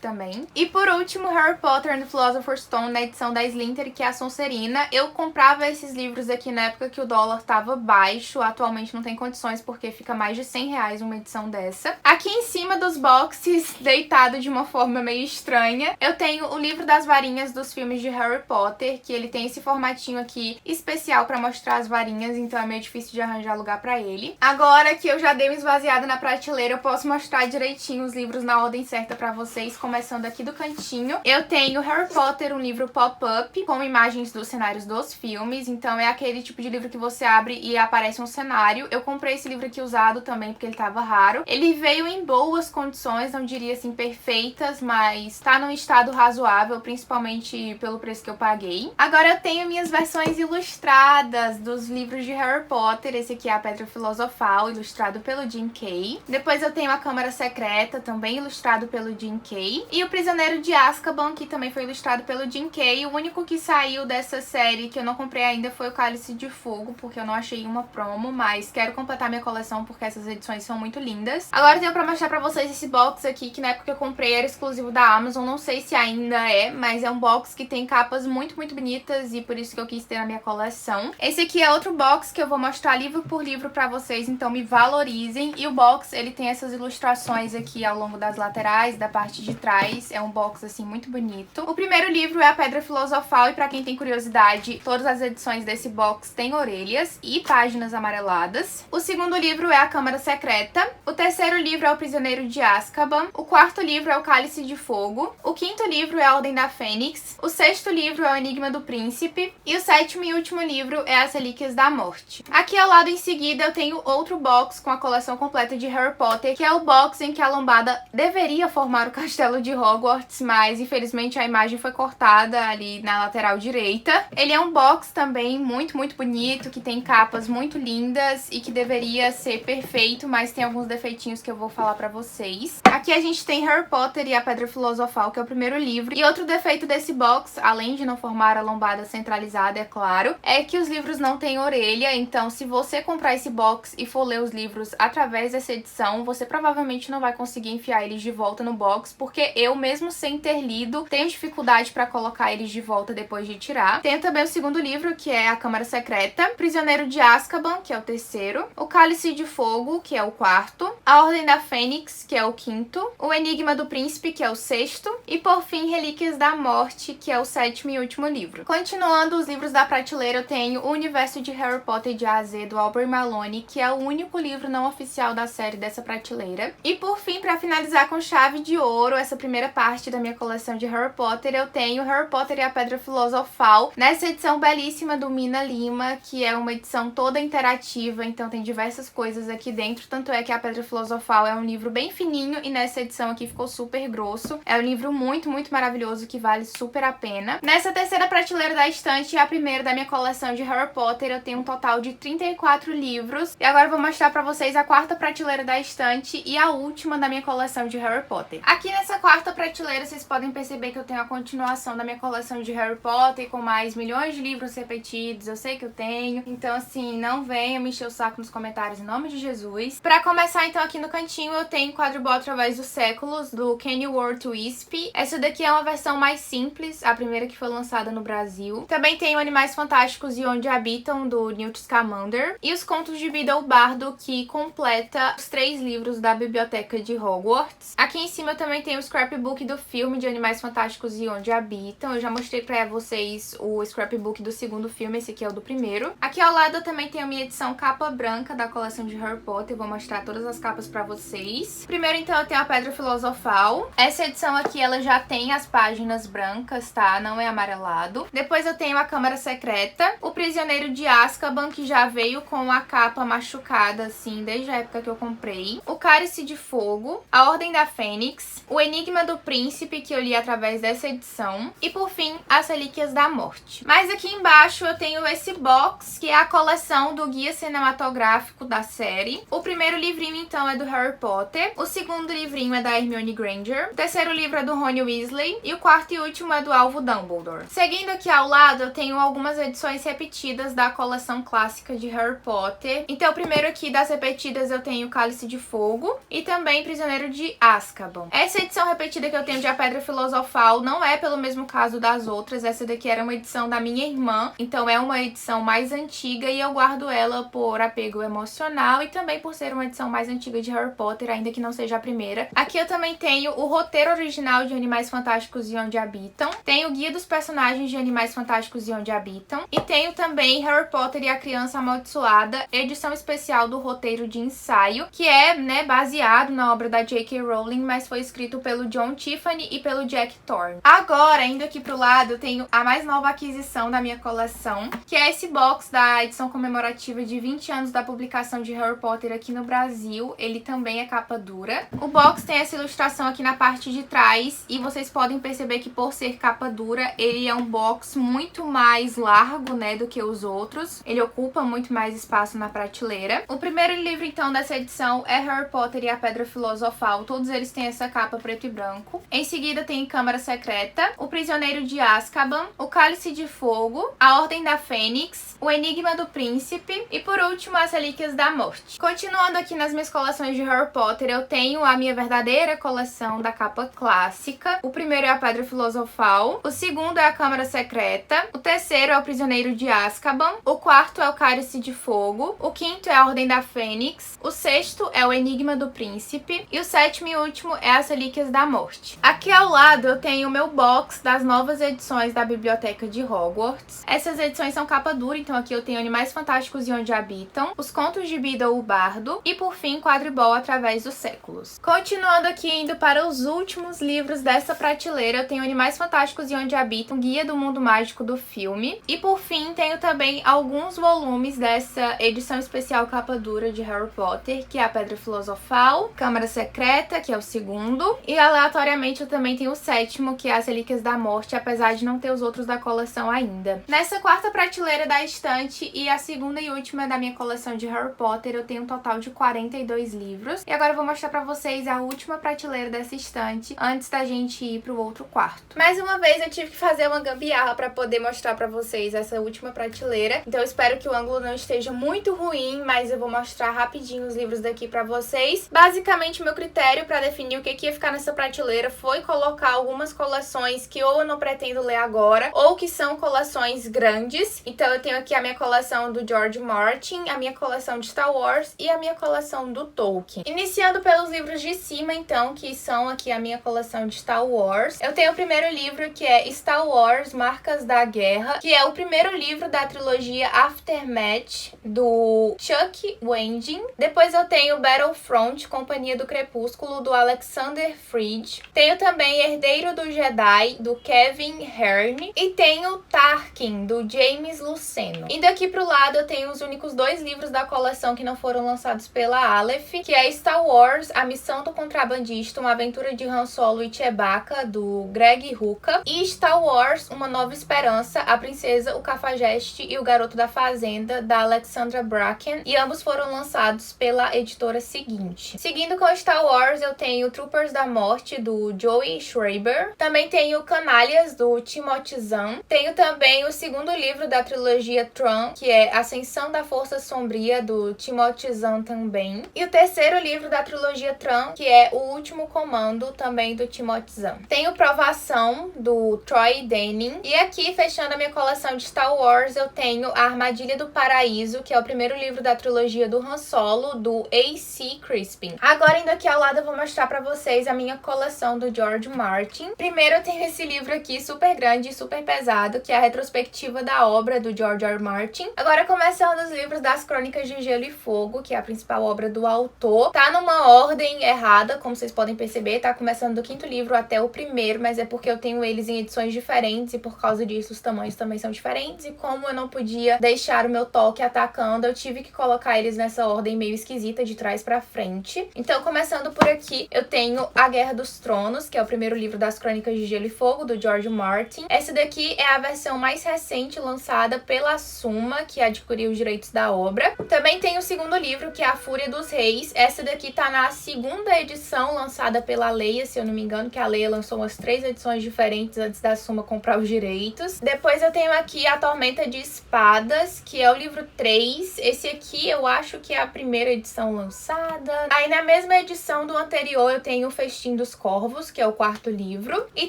também. E por último, Harry Potter and the Philosopher's Stone, na edição da Slytherin, que é a Sonserina. Eu comprava esses livros aqui na época que o dólar tava baixo, atualmente não tem condições porque fica mais de R$100 uma edição dessa. Aqui em cima dos boxes, deitado de uma forma meio estranha, eu tenho o livro das varinhas dos filmes de Harry Potter, que ele tem esse formatinho aqui especial pra mostrar as varinhas, então é meio difícil de arranjar lugar pra ele. Agora que eu já dei uma esvaziada na prateleira, eu posso mostrar direitinho os livros na ordem certa pra vocês, começando aqui do cantinho. Eu tenho Harry Potter, um livro pop-up, com imagens dos cenários dos filmes, então é aquele tipo de livro que você abre e aparece um cenário. Eu comprei esse livro aqui usado também, porque ele tava raro. Ele veio em boas condições, não diria assim perfeitas, mas tá num estado razoável, principalmente pelo preço que eu paguei. Agora eu tenho minhas versões ilustradas dos livros de Harry Potter. Esse aqui é a Pedra Filosofal, ilustrado pelo Jim Kay. Depois eu tenho a Câmara Secreta, também ilustrado pelo Jim Kay. E o Prisioneiro de Azkaban, que também foi ilustrado pelo Jim Kay. O único que saiu dessa série que eu não comprei ainda foi o Cálice de Fogo, porque eu não achei uma promo, mas quero completar minha coleção porque essas edições são muito lindas. Agora eu tenho pra mostrar pra vocês esse box aqui, que na época que eu comprei era exclusivo da Amazon, não sei se ainda é, mas é um box que tem capas muito bonitas e por isso que eu quis ter na minha coleção. Esse aqui é outro box que eu vou mostrar livro por livro pra vocês, então me valorizem. E o box, ele tem essas ilustrações aqui ao longo das laterais, da parte de trás. É um box, assim, muito bonito. O primeiro livro é a Pedra Filosofal e pra quem tem curiosidade, todas as edições desse box têm orelhas e páginas amareladas. O segundo livro é a Câmara Secreta. O terceiro livro é o Prisioneiro de Azkaban. O quarto livro é o Cálice de Fogo. O quinto livro é a Ordem da Fênix. O sexto livro é o Enigma do Príncipe. E o sétimo e último livro é As Relíquias da Morte. Aqui ao lado em seguida eu tenho outro box com a coleção completa de Harry Potter, que é o box em que a lombada deveria formar o castelo de Hogwarts, mas infelizmente a imagem foi cortada ali na lateral direita. Ele é um box também muito bonito, que tem capas muito lindas e que deveria ser perfeito, mas tem alguns defeitinhos que eu vou falar pra vocês. Aqui a gente tem Harry Potter e a Pedra Filosofal, que é o primeiro livro. E outro defeito desse box, além de não formar a lombada centralizada, é claro, é que os livros não têm orelha. Então, se você comprar esse box e for ler os livros através dessa edição, você provavelmente não vai conseguir enfiar eles de volta no box, porque eu, mesmo sem ter lido, tenho dificuldade pra colocar eles de volta depois de tirar. Tenho também o segundo livro, que é a Câmara Secreta, Prisioneiro de Azkaban, que é o terceiro, o Cálice de Fogo, que é o quarto, a Ordem da Fênix, que é o quinto, o Enigma do Príncipe, que é o sexto, e por fim Relíquias da Morte, que é o sétimo e último livro. Continuando os livros da prateleira, eu tenho o Universo de Harry Potter de A a Z, do Aubrey Maloney, que é o único livro não oficial da série dessa prateleira. E por fim, pra finalizar com chave de ouro essa primeira parte da minha coleção de Harry Potter, eu tenho Harry Potter e a Pedra Filosofal, nessa edição belíssima do Mina Lima, que é uma edição toda interativa, então tem diversas coisas aqui dentro, tanto é que a Pedra Filosofal é um livro bem fininho e nessa edição aqui ficou super grosso. É um livro muito maravilhoso que vale super a pena. Nessa terceira prateleira da estante, a primeira da minha coleção de Harry Potter, eu tenho um total de 34 livros. E agora eu vou mostrar pra vocês a quarta prateleira da estante e a última da minha coleção de Harry Potter. Aqui nessa quarta prateleira, vocês podem perceber que eu tenho a continuação da minha coleção de Harry Potter, com mais milhões de livros repetidos. Eu sei que eu tenho. Então, assim, não venham me encher o saco nos comentários em nome de Jesus. Pra começar, então, aqui no cantinho, eu tenho Quadribol através dos séculos, do Kenilworth Wisp. Essa daqui é uma versão mais simples, a primeira que foi lançada no Brasil. Também tenho Animais Fantásticos e Onde Habitam, do Newt Scamander. E os Contos de Vida, o Bardo, que completa os 3 livros da Biblioteca de Hogwarts. Aqui em cima eu também tenho o scrapbook do filme de Animais Fantásticos e Onde Habitam. Eu já mostrei pra vocês o scrapbook do segundo filme, esse aqui é o do primeiro. Aqui ao lado eu também tenho a minha edição capa branca da coleção de Harry Potter. Vou mostrar todas as capas pra vocês. Primeiro, então, eu tenho a Pedra Filosofal. Essa edição aqui, ela já tem as páginas brancas, tá? Não é amarelado. Depois eu tenho a Câmara Secreta, o Prisioneiro de Azkaban, que já veio com a capa machucada, assim, desde a época que eu comprei. O Cálice de Fogo, a Ordem da Fênix, o Enigma do Príncipe, que eu li através dessa edição. E, por fim, As Relíquias da Morte. Mas aqui embaixo eu tenho esse box, que é a coleção do guia cinematográfico da série. O primeiro livrinho, então, é do Harry Potter. O segundo livrinho é da Hermione Granger. O terceiro livro é do Rony Weasley. E o quarto e último é do Alvo Dumbledore. Seguindo aqui ao lado, eu tenho algumas edições repetidas da coleção clássica de Harry Potter. Então, primeiro aqui das repetidas eu tenho Cálice de Fogo e também Prisioneiro de Azkaban. Azkaban. Essa edição repetida que eu tenho de A Pedra Filosofal não é pelo mesmo caso das outras. Essa daqui era uma edição da minha irmã, então é uma edição mais antiga e eu guardo ela por apego emocional e também por ser uma edição mais antiga de Harry Potter, ainda que não seja a primeira. Aqui eu também tenho o roteiro original de Animais Fantásticos e Onde Habitam, tenho o guia dos personagens de Animais Fantásticos e Onde Habitam e tenho também Harry Potter e a Criança Amaldiçoada, edição especial do roteiro de ensaio, que é, baseado na obra da J.K. Rowling, mas foi escrito pelo John Tiffany e pelo Jack Thorne. Agora, indo aqui pro lado, eu tenho a mais nova aquisição da minha coleção, que é esse box da edição comemorativa de 20 anos da publicação de Harry Potter aqui no Brasil. Ele também é capa dura. O box tem essa ilustração aqui na parte de trás e vocês podem perceber que por ser capa dura, ele é um box muito mais largo, do que os outros. Ele ocupa muito mais espaço na prateleira. O primeiro livro, então, dessa edição é Harry Potter e a Pedra Filosofal. Todos eles têm essa capa preto e branco. Em seguida tem Câmara Secreta, O Prisioneiro de Azkaban, O Cálice de Fogo, A Ordem da Fênix, O Enigma do Príncipe e, por último, As Relíquias da Morte. Continuando aqui nas minhas coleções de Harry Potter, eu tenho a minha verdadeira coleção da capa clássica. O primeiro é a Pedra Filosofal, o segundo é a Câmara Secreta, o terceiro é o Prisioneiro de Azkaban, o quarto é o Cálice de Fogo, o quinto é a Ordem da Fênix, o sexto é o Enigma do Príncipe e o sétimo e último é As Relíquias da Morte. Aqui ao lado eu tenho o meu box das novas edições da Biblioteca de Hogwarts. Essas edições são capa dura, então aqui eu tenho Animais Fantásticos e Onde Habitam, Os Contos de Beedle o Bardo e, por fim, Quadribol Através dos Séculos. Continuando aqui, indo para os últimos livros dessa prateleira, eu tenho Animais Fantásticos e Onde Habitam, Guia do Mundo Mágico do Filme. E, por fim, tenho também alguns volumes dessa edição especial capa dura de Harry Potter, que é a Pedra Filosofal, Câmara Secreta, que é o segundo, e aleatoriamente eu também tenho o sétimo, que é As Relíquias da Morte, apesar de não ter os outros da coleção ainda. Nessa quarta prateleira da estante e a segunda e última da minha coleção de Harry Potter, eu tenho um total de 42 livros. E agora eu vou mostrar pra vocês a última prateleira dessa estante, antes da gente ir pro outro quarto. Mais uma vez eu tive que fazer uma gambiarra pra poder mostrar pra vocês essa última prateleira, então eu espero que o ângulo não esteja muito ruim, mas eu vou mostrar rapidinho os livros daqui pra vocês. Basicamente, o meu critério pra definir o que ia ficar nessa prateleira foi colocar algumas coleções que ou eu não pretendo ler agora, ou que são coleções grandes. Então eu tenho aqui a minha coleção do George Martin, a minha coleção de Star Wars e a minha coleção do Tolkien. Iniciando pelos livros de cima, então, que são aqui a minha coleção de Star Wars. Eu tenho o primeiro livro, que é Star Wars Marcas da Guerra, que é o primeiro livro da trilogia Aftermath, do Chuck Wendig. Depois eu tenho Battlefront, Companhia do Crepúsculo, do Alexander Freed. Tenho também Herdeiro do Jedi, do Kevin Hearne. E tenho Tarkin, do James Luceno. Indo aqui pro lado, eu tenho os únicos dois livros da coleção que não foram lançados pela Aleph, que é Star Wars, A Missão do Contrabandista, Uma Aventura de Han Solo e Chewbacca, do Greg Rucka. E Star Wars, Uma Nova Esperança, A Princesa, o Cafajeste e o Garoto da Fazenda, da Alexandra Bracken. E ambos foram lançados pela editora seguinte. Seguindo com Star Wars, eu tenho Troopers da Morte, do Joey Schreiber. Também tenho Canalhas, do Timothy Zahn. Tenho também o segundo livro da trilogia Tron, que é Ascensão da Força Sombria, do Timothy Zahn também. E o terceiro livro da trilogia Tron, que é O Último Comando, também do Timothy Zahn. Tenho Provação, do Troy Denning. E aqui, fechando a minha coleção de Star Wars, eu tenho A Armadilha do Paraíso, que é o primeiro livro da trilogia do Han Solo, do A.C. Crispin. Agora, indo aqui ao lado, eu vou mostrar pra vocês a minha coleção do George Martin. Primeiro, eu tenho esse livro aqui, super grande e super pesado, que é a retrospectiva da obra do George R. Martin. Agora, começando os livros das Crônicas de Gelo e Fogo, que é a principal obra do autor. Tá numa ordem errada, como vocês podem perceber, tá começando do quinto livro até o primeiro, mas é porque eu tenho eles em edições diferentes e por causa disso os tamanhos também são diferentes. E como eu não podia deixar o meu toque atacando, eu tive que colocar eles nessa ordem meio esquisita, de trás pra frente. Então, começando por aqui, eu tenho A Guerra dos Tronos, que é o primeiro livro das Crônicas de Gelo e Fogo, do George Martin. Essa daqui é a versão mais recente lançada pela Suma, que adquiriu os direitos da obra. Também tem o segundo livro, que é A Fúria dos Reis. Essa daqui tá na segunda edição, lançada pela Leia, se eu não me engano, que a Leia lançou umas 3 edições diferentes antes da Suma comprar os direitos. Depois eu tenho aqui A Tormenta de Espadas, que é o livro 3. Esse aqui eu acho que é a primeira edição lançada. Aí na mesma edição do anterior eu tenho O Festim dos Corvos, que é o quarto livro. E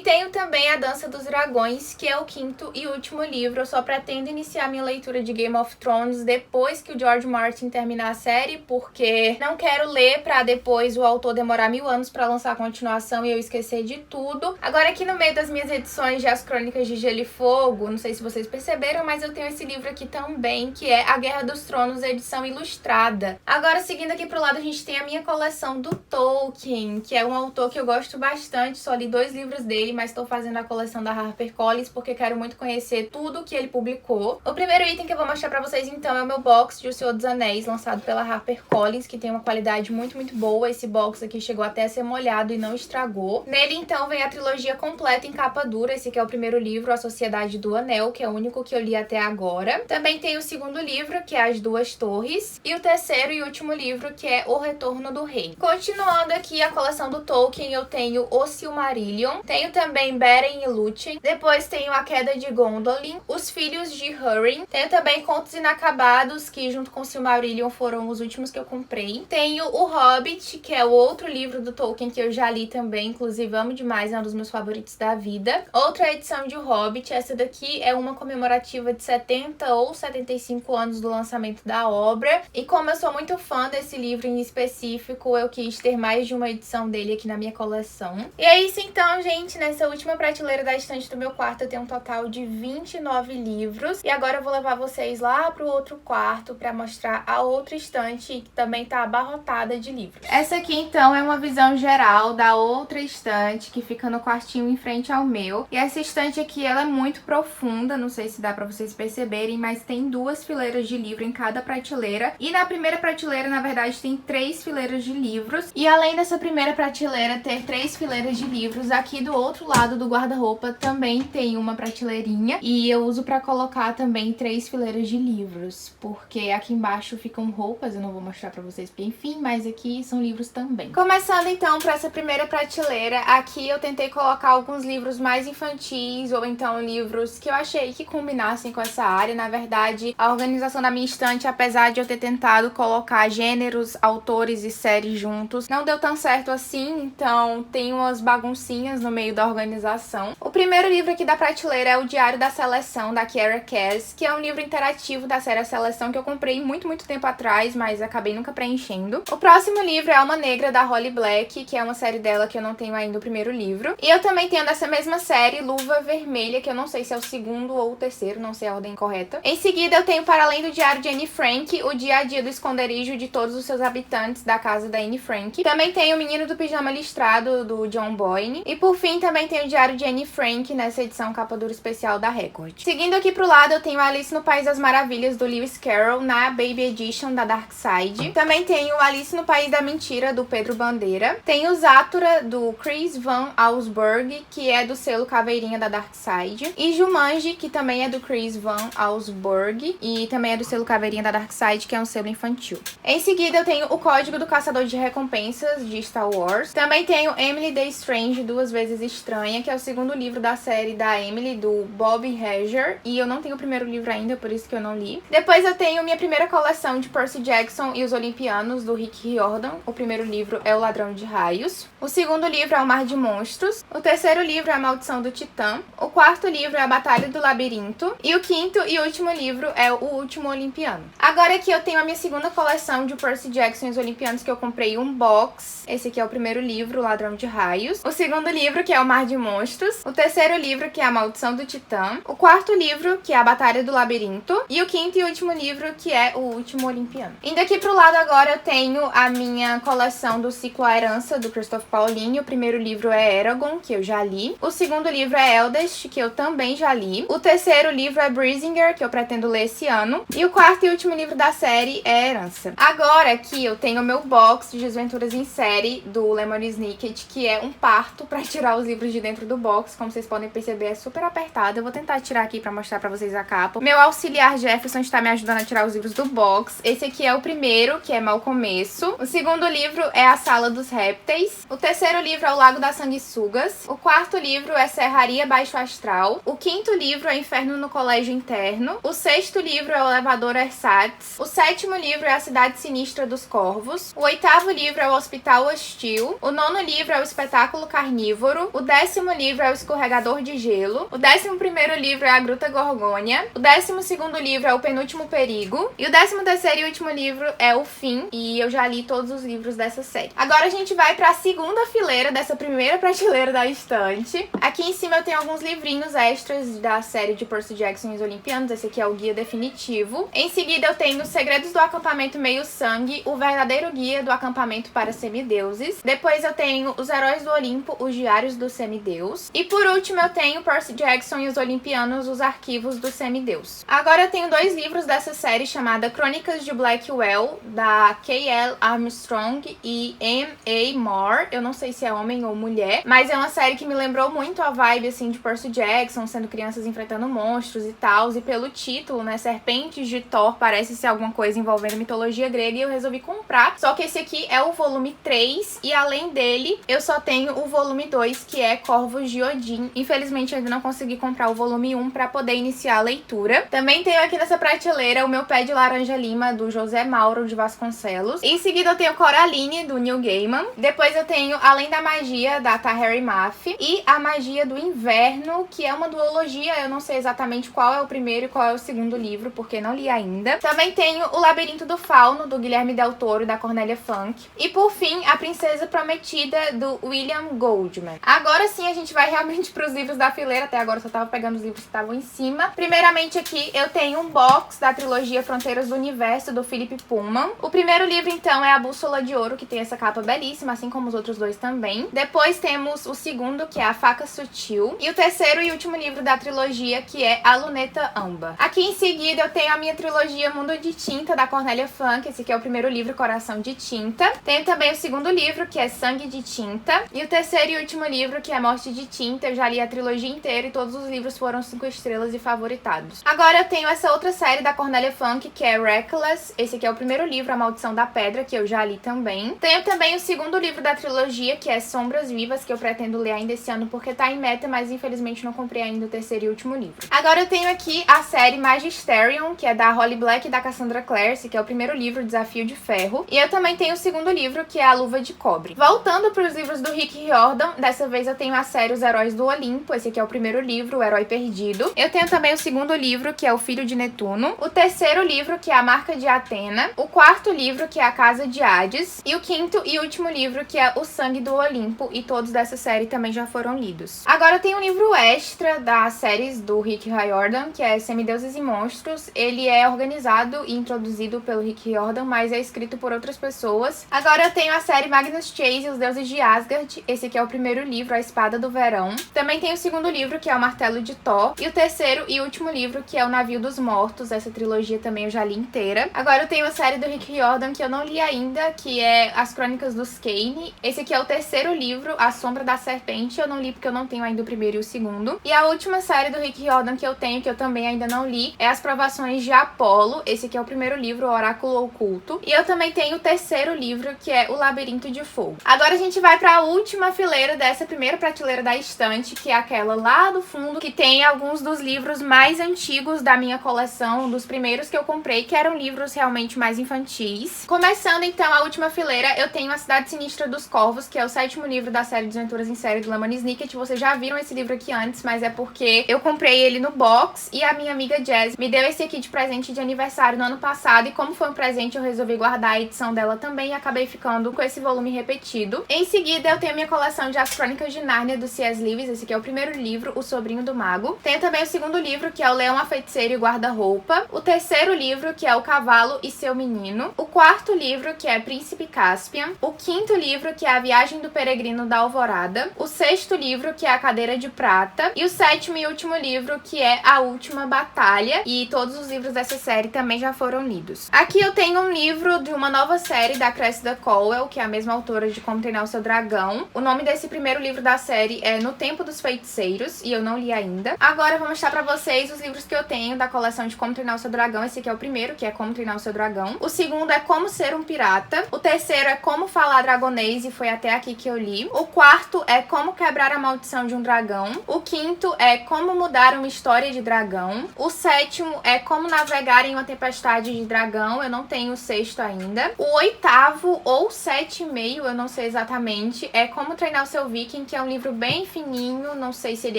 tenho também A Dança dos Dragões, que é o quinto e último livro. Eu só pretendo iniciar minha leitura de Game of Thrones depois que o George Martin terminar a série, porque não quero ler pra depois o autor demorar 1000 anos pra lançar a continuação e eu esquecer de tudo. Agora aqui no meio das minhas edições de As Crônicas de Gelo e Fogo, não sei se vocês perceberam, mas eu tenho esse livro aqui também, que é A Guerra dos Tronos, edição ilustrada. Agora, seguindo aqui pro lado, a gente tem a minha coleção do Tolkien, que é um autor que eu gosto bastante, só li 2 livros dele, mas tô fazendo a coleção da HarperCollins porque quero muito conhecer tudo que ele publicou. O primeiro item que eu vou mostrar pra vocês, então, é o meu box de O Senhor dos Anéis, lançado pela HarperCollins, que tem uma qualidade muito, muito boa. Esse box aqui chegou até a ser molhado e não estragou. Nele, então, vem a trilogia completa em capa dura. Esse aqui é o primeiro livro, A Sociedade do Anel, que é o único que eu li até agora. Também tem o segundo livro, que é As Duas Torres, e o terceiro e último livro, que é O Retorno do Rei. Continuando aqui a coleção do Tolkien, eu tenho O Silmarillion, tenho também Beren e Lúthien, depois tenho A Queda de Gondolin, Os Filhos de Húrin, tenho também Contos Inacabados, que junto com o Silmarillion foram os últimos que eu comprei. Tenho O Hobbit, que é o outro livro do Tolkien que eu já li também, inclusive amo demais, é um dos meus favoritos da vida. Outra edição de O Hobbit, essa daqui é uma comemorativa de 70 ou 75 anos do lançamento da obra, e como eu sou muito fã desse livro em específico, eu quis ter mais de uma edição dele aqui na minha coleção. E é isso então, gente, nessa última prateleira da estante do meu quarto eu tenho um total de 29 livros, e agora eu vou levar vocês lá pro outro quarto pra mostrar a outra estante, que também tá abarrotada de livros. Essa aqui então é uma visão geral da outra estante, que fica no quartinho em frente ao meu, e essa estante aqui ela é muito profunda, não sei se dá pra vocês perceberem, mas tem 2 fileiras de livro em cada prateleira, e na primeira prateleira, na verdade, tem 3 fileiras de livros, e além dessa primeira prateleira ter 3 fileiras de livros, aqui do outro lado do guarda-roupa também tem uma prateleirinha, e eu uso pra colocar também 3 fileiras de livros, porque aqui embaixo ficam roupas, eu não vou mostrar pra vocês porque enfim, mas aqui são livros também. Começando então por essa primeira prateleira, aqui eu tentei colocar alguns livros mais infantis, ou então livros que eu achei que combinassem com essa área. Na verdade, a organização da minha estante, apesar de eu ter tentado colocar gêneros, autores e séries juntos, não deu tão certo assim, então tem umas baguncinhas no meio da organização. O primeiro livro aqui da prateleira é O Diário da Seleção, da Kiera Cass, que é um livro interativo da série A Seleção que eu comprei muito tempo atrás, mas acabei nunca preenchendo. O próximo livro é Alma Negra, da Holly Black, que é uma série dela que eu não tenho ainda o primeiro livro. E eu também tenho dessa mesma série Luva Vermelha, que eu não sei se é o segundo ou o terceiro, não sei a ordem correta. Em seguida eu tenho, para além do Diário de Anne Frank, O Dia a Dia do Esconderijo de Todos os Seus Habitantes, da casa da Anne Frank. Também tenho O Menino do Pijama Listrado, do John Boyne. E por fim também tenho o Diário de Anne Frank, nessa edição capa dura especial da Record. Seguindo aqui pro lado eu tenho Alice no País das Maravilhas, do Lewis Carroll, na Baby Edition da Dark Side. Também tenho Alice no País da Mentira, do Pedro Bandeira. Tenho Zathura, do Chris Van Allsburg, que é do selo Caveirinha da Dark Side. E Jumanji, que também é do Chris Van Allsburg e também é do selo Caveirinha da Dark Side, que é um selo infantil. Em seguida eu tenho O Código do Caçador de Recompensas, de Star Wars. Também tenho Emily the Strange, Duas Vezes Estranha, que é o segundo livro da série da Emily, do Bob Hager. E eu não tenho o primeiro livro ainda, por isso que eu não li. Depois eu tenho minha primeira coleção de Percy Jackson e os Olimpianos, do Rick Riordan. O primeiro livro é O Ladrão de Raios. O segundo livro é O Mar de Monstros. O terceiro livro é A Maldição do Titã. O quarto livro é A Batalha do Labirinto. E o quinto e último livro é O Último Olimpiano. Agora aqui eu tenho a minha segunda coleção de Percy Jackson e os Olimpianos, que eu comprei um box. Esse aqui é o primeiro livro, O Ladrão de Raios. O segundo livro, que é O Mar de Monstros. O terceiro livro, que é A Maldição do Titã. O quarto livro, que é A Batalha do Labirinto. E o quinto e último livro, que é O Último Olimpiano. Indo aqui pro lado agora eu tenho a minha coleção do ciclo A Herança, do Christoph Paolini. O primeiro livro é Eragon, que eu já li. O segundo livro é Eldest, que eu também já li. O terceiro livro é Brisinger, que eu pretendo ler esse ano. E o quarto e último livro da série é Herança. Agora aqui eu tenho o meu box de Desventuras em Série, do Lemony Snicket, que é um parto pra tirar os livros de dentro do box. Como vocês podem perceber, é super apertado. Eu vou tentar tirar aqui pra mostrar pra vocês a capa. Meu auxiliar Thomas Jefferson está me ajudando a tirar os livros do box. Esse aqui é o primeiro, que é Mau Começo. O segundo livro é A Sala dos Répteis. O terceiro livro é O Lago das Sanguessugas. O quarto livro é Serraria Baixo Astral. O quinto livro é Inferno no Colégio Interno. O sexto livro é O Elevador Ersatz. O sétimo livro é A Cidade Sinistra dos Corvos. O oitavo livro é O Hospital Hostil. O nono livro é O Espetáculo Carnívoro. O décimo livro é O Escorregador de Gelo. O 11º livro é A Gruta Gorgônia. O 12º livro é O Penúltimo Perigo. E o 13º e último livro é O Fim. E eu já li todos os livros dessa série. Agora a gente vai para a segunda fileira dessa primeira prateleira da estante. Aqui em cima eu tenho alguns livrinhos extras da série de Percy Jackson e os Olimpianos. Esse aqui é o guia definitivo. Em seguida eu tenho Os Segredos do Acampamento Meio Sangue, o verdadeiro guia do acampamento para semideuses. Depois eu tenho Os Heróis do Olimpo, os Diários do Semideus. E por último eu tenho Percy Jackson e os Olimpianos, os Arquivos do Semideus. Agora eu tenho dois livros dessa série chamada Crônicas de Blackwell, da K.L. Armstrong e M.A. Moore. Eu não sei se é homem ou mulher, mas é uma série que me lembrou muito a vibe, assim, de Percy Jackson, sendo crianças enfrentando monstros e tal. E pelo título, né, Serpentes de Thor, parece ser alguma coisa envolvendo mitologia grega e eu resolvi comprar. Só que esse aqui é o volume 3 e além dele, eu só tenho o volume 2, que é Corvos de Odin. Infelizmente, eu ainda não consegui comprar o volume 1 pra poder iniciar a leitura. Também tenho aqui nessa prateleira O Meu Pé de Laranja Lima, do José Mauro de Vasconcelos. Em seguida, eu tenho Coraline, do Neil Gaiman. Depois eu tenho Além da Magia, da Taherry Mafi. E A Magia do Inverno, que é uma duologia. Eu não sei exatamente qual é o primeiro e qual é o segundo livro, porque não li ainda. Também tenho O Labirinto do Fauno, do Guilherme Del Toro e da Cornélia Funk. E por fim, A Princesa Prometida, do William Goldman. Agora sim, a gente vai realmente pros livros da fileira. Até agora eu só tava pegando os livros que estavam em cima. Primeiramente aqui eu tenho um box da trilogia Fronteiras do Universo, do Philip Pullman. O primeiro livro, então, é A Bússola de Ouro, que tem essa capa belíssima, assim como os outros dois também. Depois temos o segundo, que é A Faca Sutil. E o terceiro e último livro da trilogia, que é A Luneta Âmbar. Aqui em seguida eu tenho a minha trilogia Mundo de Tinta, da Cornélia Funk. Esse aqui é o primeiro livro, Coração de Tinta. Tenho também o segundo livro, que é Sangue de Tinta. E o terceiro e último livro, que é Morte de Tinta. Eu já li a trilogia inteira e todos os livros foram 5 estrelas e favoritados. Agora eu tenho essa outra série da Cornélia Funk, que é Reckless. Esse aqui é o primeiro livro, A Maldição da Pedra, que eu já li também. Tenho também o segundo livro da trilogia, que é Sombras Vivas, que eu pretendo ler ainda esse ano porque tá em meta, mas infelizmente não comprei ainda o terceiro e último livro. Agora eu tenho aqui a série Magisterium, que é da Holly Black e da Cassandra Clare. Esse que é o primeiro livro, Desafio de Ferro. E eu também tenho o segundo livro, que é A Luva de Cobre. Voltando para os livros do Rick Riordan, dessa vez eu tenho a série Os Heróis do Olimpo. Esse aqui é o primeiro livro, O Herói Perdido. Eu tenho também o segundo livro, que é O Filho de Netuno. O terceiro livro, que é A Marca de Atena. O quarto livro, que é A Casa de Hades. E o quinto e último livro, que é O Sangue do Olimpo. E todos dessa série também já foram lidos. Agora eu tenho um livro extra das séries do Rick Riordan, que é Semideuses e Monstros. Ele é organizado e introduzido pelo Rick Riordan, mas é escrito por outras pessoas. Agora eu tenho a série Magnus Chase e os Deuses de Asgard. Esse aqui é o primeiro livro, A Espada do Verão. Também tem o segundo livro, que é O Martelo de Thor. E o terceiro e último livro, que é O Navio dos Mortos. Essa trilogia também eu já li inteira. Agora eu tenho a série do Rick Riordan, que eu não li ainda, que é As Crônicas dos Kane. Esse aqui é o terceiro livro, A Sombra da Serpente. Eu não li porque eu não tenho ainda o primeiro e o segundo. E a última série do Rick Riordan que eu tenho, que eu também ainda não li, é As Provações de Apolo. Esse aqui é o primeiro livro, O Oráculo Oculto. E eu também tenho o terceiro livro, que é O Labirinto de Fogo. Agora a gente vai para a última fileira dessa primeira prateleira da estante, que é aquela lá do fundo, que tem alguns dos livros mais antigos da minha coleção, dos primeiros que eu comprei, que eram livros realmente mais infantis. Começando então a última fileira, eu tenho A Cidade Sinistra dos Corvos, que é o sétimo livro da série Desventuras em Série do Lemony Snicket. Vocês já viram esse livro aqui antes, mas é porque eu comprei ele no box e a minha amiga Jazz me deu esse aqui de presente de aniversário no ano passado, e como foi um presente eu resolvi guardar a edição dela também e acabei ficando com esse volume repetido. Em seguida eu tenho a minha coleção de As Crônicas de Nárnia do C.S. Lewis. Esse aqui é o primeiro livro, O Sobrinho do Mago. Tenho também o segundo livro, que é O Leão, a Feiticeira e o Guarda-Roupa. O terceiro livro, que é O Cavalo e Seu Menino. O quarto livro, que é Príncipe Caspian. O quinto livro, que é A Viagem do Peregrino da Alvorada. O sexto livro, que é A Cadeira de Prata. E o sétimo e último livro, que é A Última Batalha. E todos os livros dessa série também já foram lidos. Aqui eu tenho um livro de uma nova série da Cressida Cowell, que é a mesma autora de Como Treinar o Seu Dragão. O nome desse primeiro livro da série é No Tempo dos Feiticeiros, e eu não li ainda. Agora eu vou mostrar pra vocês os livros que eu tenho da coleção coleção de Como Treinar o Seu Dragão. Esse aqui é o primeiro, que é Como Treinar o Seu Dragão. O segundo é Como Ser um Pirata. O terceiro é Como Falar Dragonês, e foi até aqui que eu li. O quarto é Como Quebrar a Maldição de um Dragão. O quinto é Como Mudar uma História de Dragão. O sétimo é Como Navegar em uma Tempestade de Dragão. Eu não tenho o sexto ainda. O oitavo ou 7,5, eu não sei exatamente, é Como Treinar o Seu Viking, que é um livro bem fininho. Não sei se ele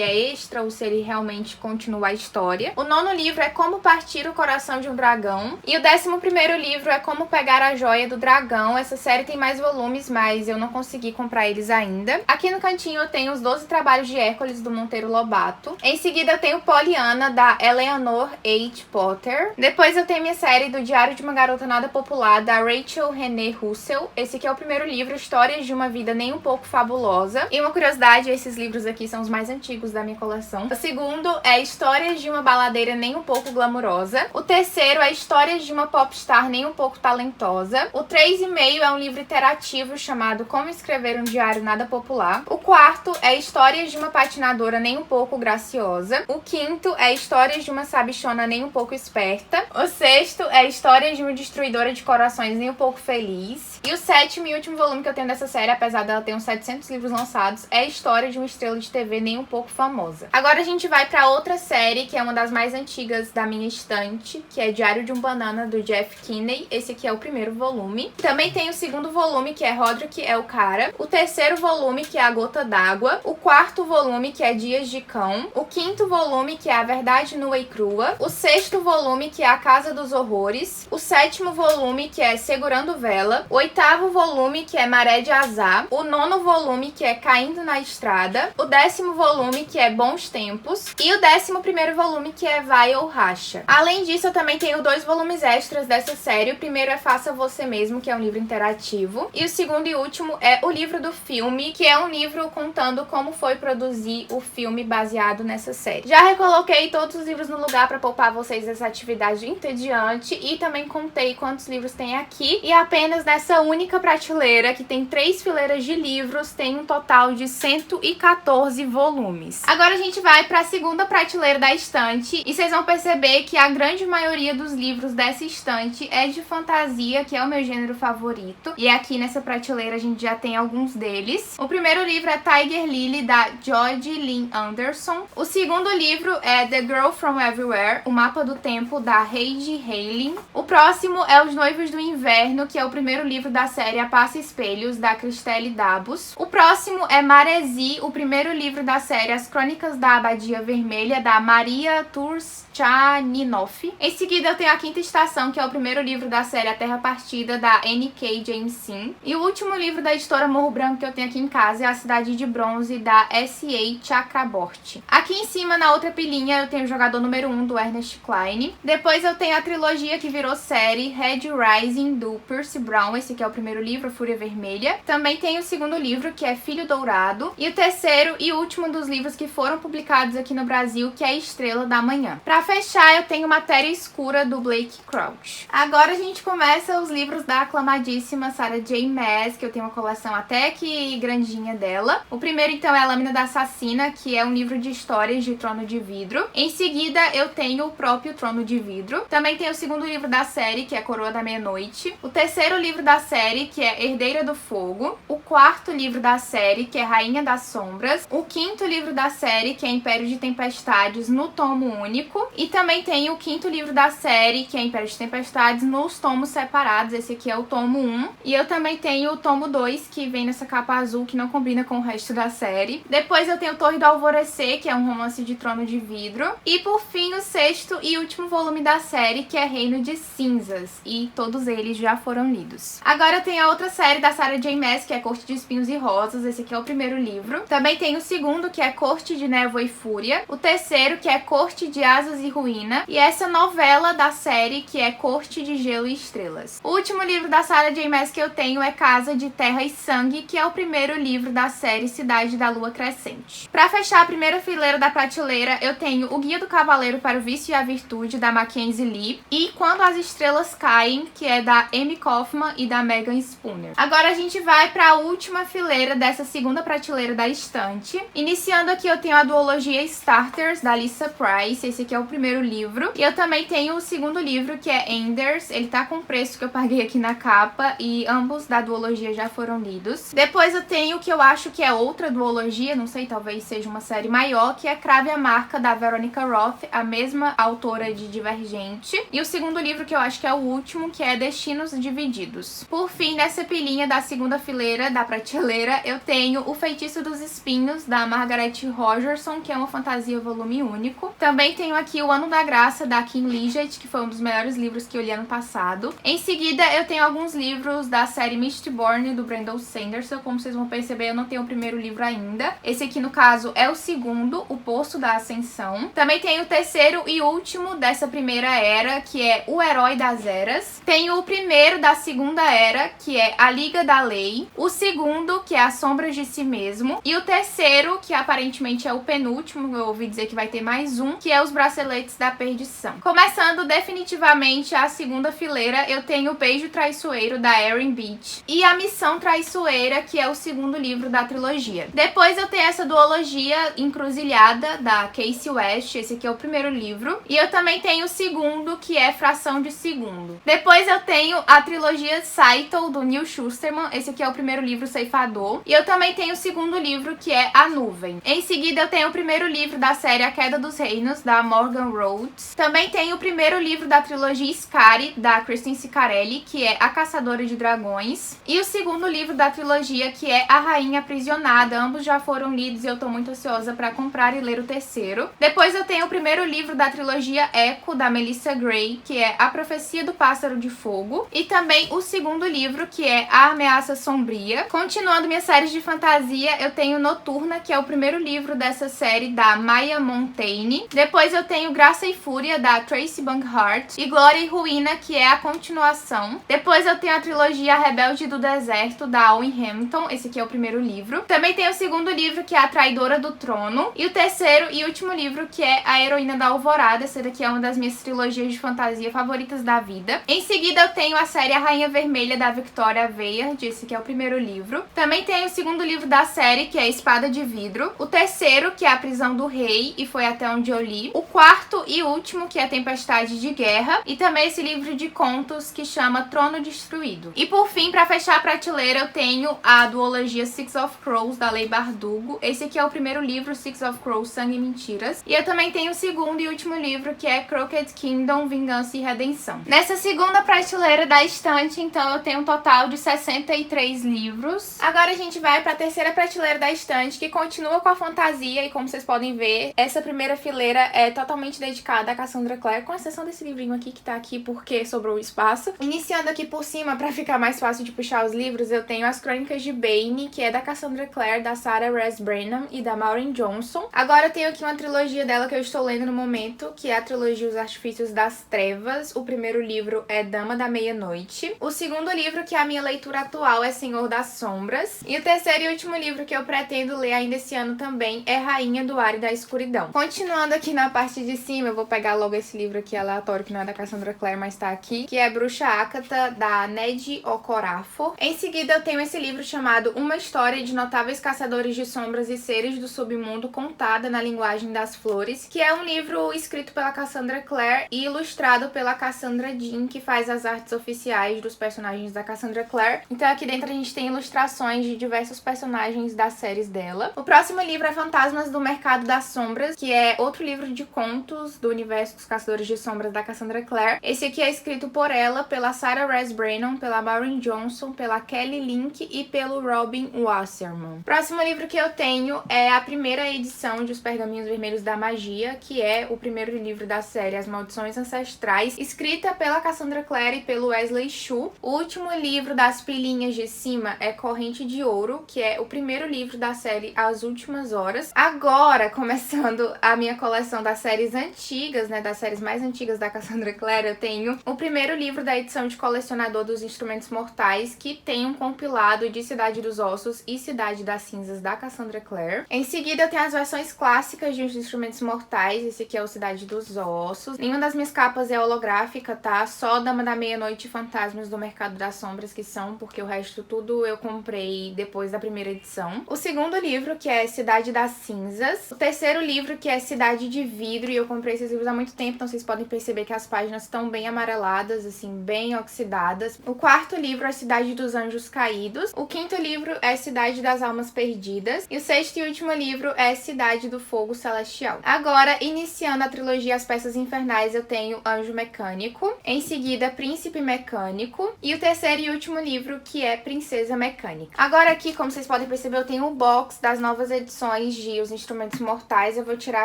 é extra ou se ele realmente continua a história. O nono livro é Como Partir o Coração de um Dragão. E o 11º livro é Como Pegar a Joia do Dragão. Essa série tem mais volumes, mas eu não consegui comprar eles ainda. Aqui no cantinho eu tenho os 12 Trabalhos de Hércules, do Monteiro Lobato. Em seguida eu tenho Pollyanna, da Eleanor H. Potter. Depois eu tenho minha série do Diário de uma Garota Nada Popular, da Rachel Renee Russell. Esse aqui é o primeiro livro, Histórias de uma Vida Nem um Pouco Fabulosa. E uma curiosidade, esses livros aqui são os mais antigos da minha coleção. O segundo é Histórias de uma Baladeira Nem um Pouco Glamurosa. O terceiro é Histórias de uma Popstar Nem um Pouco Talentosa. O 3,5 é um livro interativo chamado Como Escrever um Diário Nada Popular. O quarto é Histórias de uma Patinadora Nem um Pouco Graciosa. O quinto é Histórias de uma Sabichona Nem um Pouco Esperta. O sexto é Histórias de uma Destruidora de Corações Nem um Pouco Feliz. E o sétimo e último volume que eu tenho dessa série, apesar dela ter uns 700 livros lançados, é História de uma Estrela de TV Nem um Pouco Famosa. Agora a gente vai pra outra série, que é uma das mais antigas da minha estante, que é Diário de um Banana, do Jeff Kinney. Esse aqui é o primeiro volume. Também tem o segundo volume, que é Roderick é o Cara. O terceiro volume, que é A Gota d'Água. O quarto volume, que é Dias de Cão. O quinto volume, que é A Verdade Nua e Crua. O sexto volume, que é A Casa dos Horrores. O sétimo volume, que é Segurando Vela. O oitavo volume, que é Maré de Azar. O nono volume, que é Caindo na Estrada. O 10º volume, que é Bons Tempos. E o 11º volume, que é Vai ou Racha. Além disso, eu também tenho 2 volumes extras dessa série. O primeiro é Faça Você Mesmo, que é um livro interativo. E o segundo e último é o livro do filme, que é um livro contando como foi produzir o filme baseado nessa série. Já recoloquei todos os livros no lugar para poupar vocês dessa atividade entediante, e também contei quantos livros tem aqui. E apenas nessa única prateleira, que tem 3 fileiras de livros, tem um total de 114 volumes. Agora a gente vai para a segunda prateleira da estante, e vocês vão perceber que a grande maioria dos livros dessa estante é de fantasia, que é o meu gênero favorito. E aqui nessa prateleira a gente já tem alguns deles. O primeiro livro é Tiger Lily, da George Lynn Anderson. O segundo livro é The Girl from Everywhere, O Mapa do Tempo, da Heidi Haling. O próximo é Os Noivos do Inverno, que é o primeiro livro da série A Passa Espelhos, da Christelle Dabos. O próximo é Maresi, o primeiro livro da série As Crônicas da Abadia Vermelha, da Maria Turchaninov. Em seguida eu tenho A Quinta Estação, que é o primeiro livro da série A Terra Partida, da N.K. Jemisin. E o último livro da editora Morro Branco que eu tenho aqui em casa é A Cidade de Bronze, da S.A. Chakraborty. Aqui em cima, na outra pilinha, eu tenho o Jogador número 1, do Ernest Cline. Depois eu tenho a trilogia que virou série, Red Rising, do Percy Brown. Esse aqui é o primeiro livro, Fúria Vermelha. Também tem o segundo livro, que é Filho Dourado. E o terceiro e último dos livros que foram publicados aqui no Brasil, que é Estrela da Manhã. Pra fechar, eu tenho Matéria Escura, do Blake Crouch. Agora a gente começa os livros da aclamadíssima Sarah J. Maas, que eu tenho uma coleção até que grandinha dela. O primeiro, então, é A Lâmina da Assassina, que é um livro de histórias de Trono de Vidro. Em seguida, eu tenho o próprio Trono de Vidro. Também tem o segundo livro da série, que é Coroa da Meia-Noite. O terceiro livro da série, que é Herdeira do Fogo. O quarto livro da série, que é Rainha das Sombras. O quinto livro da série, que é Império de Tempestades, no tomo único. E também tem o quinto livro da série, que é Império de Tempestades, nos tomos separados. Esse aqui é o tomo 1. E eu também tenho o tomo 2, que vem nessa capa azul, que não combina com o resto da série. Depois eu tenho Torre do Alvorecer, que é um romance de Trono de Vidro. E por fim, o sexto e último volume da série, que é Reino de Cinzas. E todos eles já foram lidos. Agora eu tenho a outra série da Sarah J. Maas, que é Corte de Espinhos e Rosas. Esse aqui é o primeiro livro. Também tem o segundo, que é Corte de Névoa e Fúria. O terceiro, que é Corte de Asas e Ruína. E essa novela da série, que é Corte de Gelo e Estrelas. O último livro da Sarah J. Maas que eu tenho é Casa de Terra e Sangue, que é o primeiro livro da série Cidade da Lua Crescente. Pra fechar a primeira fileira da prateleira, eu tenho O Guia do Cavaleiro para o Vício e a Virtude, da Mackenzie Lee, e Quando as Estrelas Caem, que é da Amy Kaufman e da Megan Spooner. Agora a gente vai para a última fileira dessa segunda prateleira da estante. Iniciando aqui, eu tenho a duologia Starters, da Lisa Price. Esse aqui é o primeiro primeiro livro. E eu também tenho o segundo livro, que é Enders. Ele tá com o preço que eu paguei aqui na capa e ambos da duologia já foram lidos. Depois eu tenho o que eu acho que é outra duologia, não sei, talvez seja uma série maior, que é Crave a Marca, da Veronica Roth, a mesma autora de Divergente. E o segundo livro, que eu acho que é o último, que é Destinos Divididos. Por fim, nessa pilhinha da segunda fileira da prateleira, eu tenho O Feitiço dos Espinhos, da Margaret Rogerson, que é uma fantasia volume único. Também tenho aqui O Ano da Graça, da Kim Liggett, que foi um dos melhores livros que eu li ano passado. Em seguida, eu tenho alguns livros da série Mistborn, do Brandon Sanderson. Como vocês vão perceber, eu não tenho o primeiro livro ainda. Esse aqui, no caso, é o segundo, O Poço da Ascensão. Também tenho o terceiro e último dessa primeira era, que é O Herói das Eras. Tenho o primeiro da segunda era, que é A Liga da Lei. O segundo, que é As Sombras de Si Mesmo. E o terceiro, que aparentemente é o penúltimo, eu ouvi dizer que vai ter mais um, que é Os Braceletes da Perdição. Começando definitivamente a segunda fileira, eu tenho O Beijo Traiçoeiro, da Erin Beach, e A Missão Traiçoeira, que é o segundo livro da trilogia. Depois eu tenho essa duologia Encruzilhada, da Casey West. Esse aqui é o primeiro livro. E eu também tenho o segundo, que é Fração de Segundo. Depois eu tenho a trilogia Saito, do Neil Shusterman. Esse aqui é o primeiro livro, Ceifador. E eu também tenho o segundo livro, que é A Nuvem. Em seguida eu tenho o primeiro livro da série A Queda dos Reinos, da Morgan Rhodes. Também tenho o primeiro livro da trilogia Skari, da Kristen Schicarelli, que é A Caçadora de Dragões. E o segundo livro da trilogia, que é A Rainha Aprisionada. Ambos já foram lidos e eu tô muito ansiosa pra comprar e ler o terceiro. Depois eu tenho o primeiro livro da trilogia Echo, da Melissa Gray, que é A Profecia do Pássaro de Fogo. E também o segundo livro, que é A Ameaça Sombria. Continuando minha série de fantasia, eu tenho Noturna, que é o primeiro livro dessa série da Maya Montaigne. Depois eu tenho Graça e Fúria, da Tracy Banghart. E Glória e Ruína, que é a continuação. Depois eu tenho a trilogia Rebelde do Deserto, da Owen Hamilton. Esse aqui é o primeiro livro. Também tem o segundo livro, que é A Traidora do Trono. E o terceiro e último livro, que é A Heroína da Alvorada. Essa daqui é uma das minhas trilogias de fantasia favoritas da vida. Em seguida eu tenho a série A Rainha Vermelha, da Victoria Aveyard. Esse aqui é o primeiro livro. Também tem o segundo livro da série, que é Espada de Vidro. O terceiro, que é A Prisão do Rei, e foi até onde eu li. O quarto e último, que é Tempestade de Guerra. E também esse livro de contos, que chama Trono Destruído. E por fim, pra fechar a prateleira, eu tenho a duologia Six of Crows, da Leigh Bardugo. Esse aqui é o primeiro livro, Six of Crows, Sangue e Mentiras. E eu também tenho o segundo e último livro, que é Crooked Kingdom, Vingança e Redenção. Nessa segunda prateleira da estante, então, eu tenho um total de 63 livros. Agora a gente vai pra terceira prateleira da estante, que continua com a fantasia. E como vocês podem ver, essa primeira fileira é totalmente dedicada a Cassandra Clare, com exceção desse livrinho aqui, que tá aqui porque sobrou espaço. Iniciando aqui por cima, pra ficar mais fácil de puxar os livros, eu tenho As Crônicas de Bane, que é da Cassandra Clare, da Sarah Rez Brennan e da Maureen Johnson. Agora eu tenho aqui uma trilogia dela que eu estou lendo no momento, que é a trilogia Os Artifícios das Trevas. O primeiro livro é Dama da Meia-Noite. O segundo livro, que é a minha leitura atual, é Senhor das Sombras. E o terceiro e último livro que eu pretendo ler ainda esse ano também é Rainha do Ar e da Escuridão. Continuando aqui na parte de cima, eu vou pegar logo esse livro aqui aleatório, que não é da Cassandra Clare, mas tá aqui, que é Bruxa Ácata, da Ned Okorafor. Em seguida eu tenho esse livro chamado Uma História de Notáveis Caçadores de Sombras e Seres do Submundo, contada na linguagem das flores, que é um livro escrito pela Cassandra Clare e ilustrado pela Cassandra Jean, que faz as artes oficiais dos personagens da Cassandra Clare. Então aqui dentro a gente tem ilustrações de diversos personagens das séries dela. O próximo livro é Fantasmas do Mercado das Sombras, que é outro livro de contos do universo dos Caçadores de Sombras da Cassandra Clare. Esse aqui é escrito por ela, pela Sarah Rez Brennan, pela Maureen Johnson, pela Kelly Link e pelo Robin Wasserman. Próximo livro que eu tenho é a primeira edição de Os Pergaminhos Vermelhos da Magia, que é o primeiro livro da série As Maldições Ancestrais, escrita pela Cassandra Clare e pelo Wesley Chu. O último livro das pilhinhas de cima é Corrente de Ouro, que é o primeiro livro da série As Últimas Horas. Agora, começando a minha coleção das séries antigas, né, das séries mais antigas da Cassandra Clare, eu tenho o primeiro livro da edição de colecionador dos Instrumentos Mortais, que tem um compilado de Cidade dos Ossos e Cidade das Cinzas da Cassandra Clare. Em seguida, eu tenho as versões clássicas de Os Instrumentos Mortais. Esse aqui é o Cidade dos Ossos. Nenhuma das minhas capas é holográfica, tá? Só Dama da Meia-Noite e Fantasmas do Mercado das Sombras que são, porque o resto tudo eu comprei depois da primeira edição. O segundo livro, que é Cidade das Cinzas. O terceiro livro, que é Cidade de Vidro, e eu comprei comprei esses livros há muito tempo, então vocês podem perceber que as páginas estão bem amareladas, assim, bem oxidadas. O quarto livro é Cidade dos Anjos Caídos. O quinto livro é Cidade das Almas Perdidas. E o sexto e último livro é Cidade do Fogo Celestial. Agora, iniciando a trilogia As Peças Infernais, eu tenho Anjo Mecânico. Em seguida, Príncipe Mecânico. E o terceiro e último livro, que é Princesa Mecânica. Agora aqui, como vocês podem perceber, eu tenho o box das novas edições de Os Instrumentos Mortais. Eu vou tirar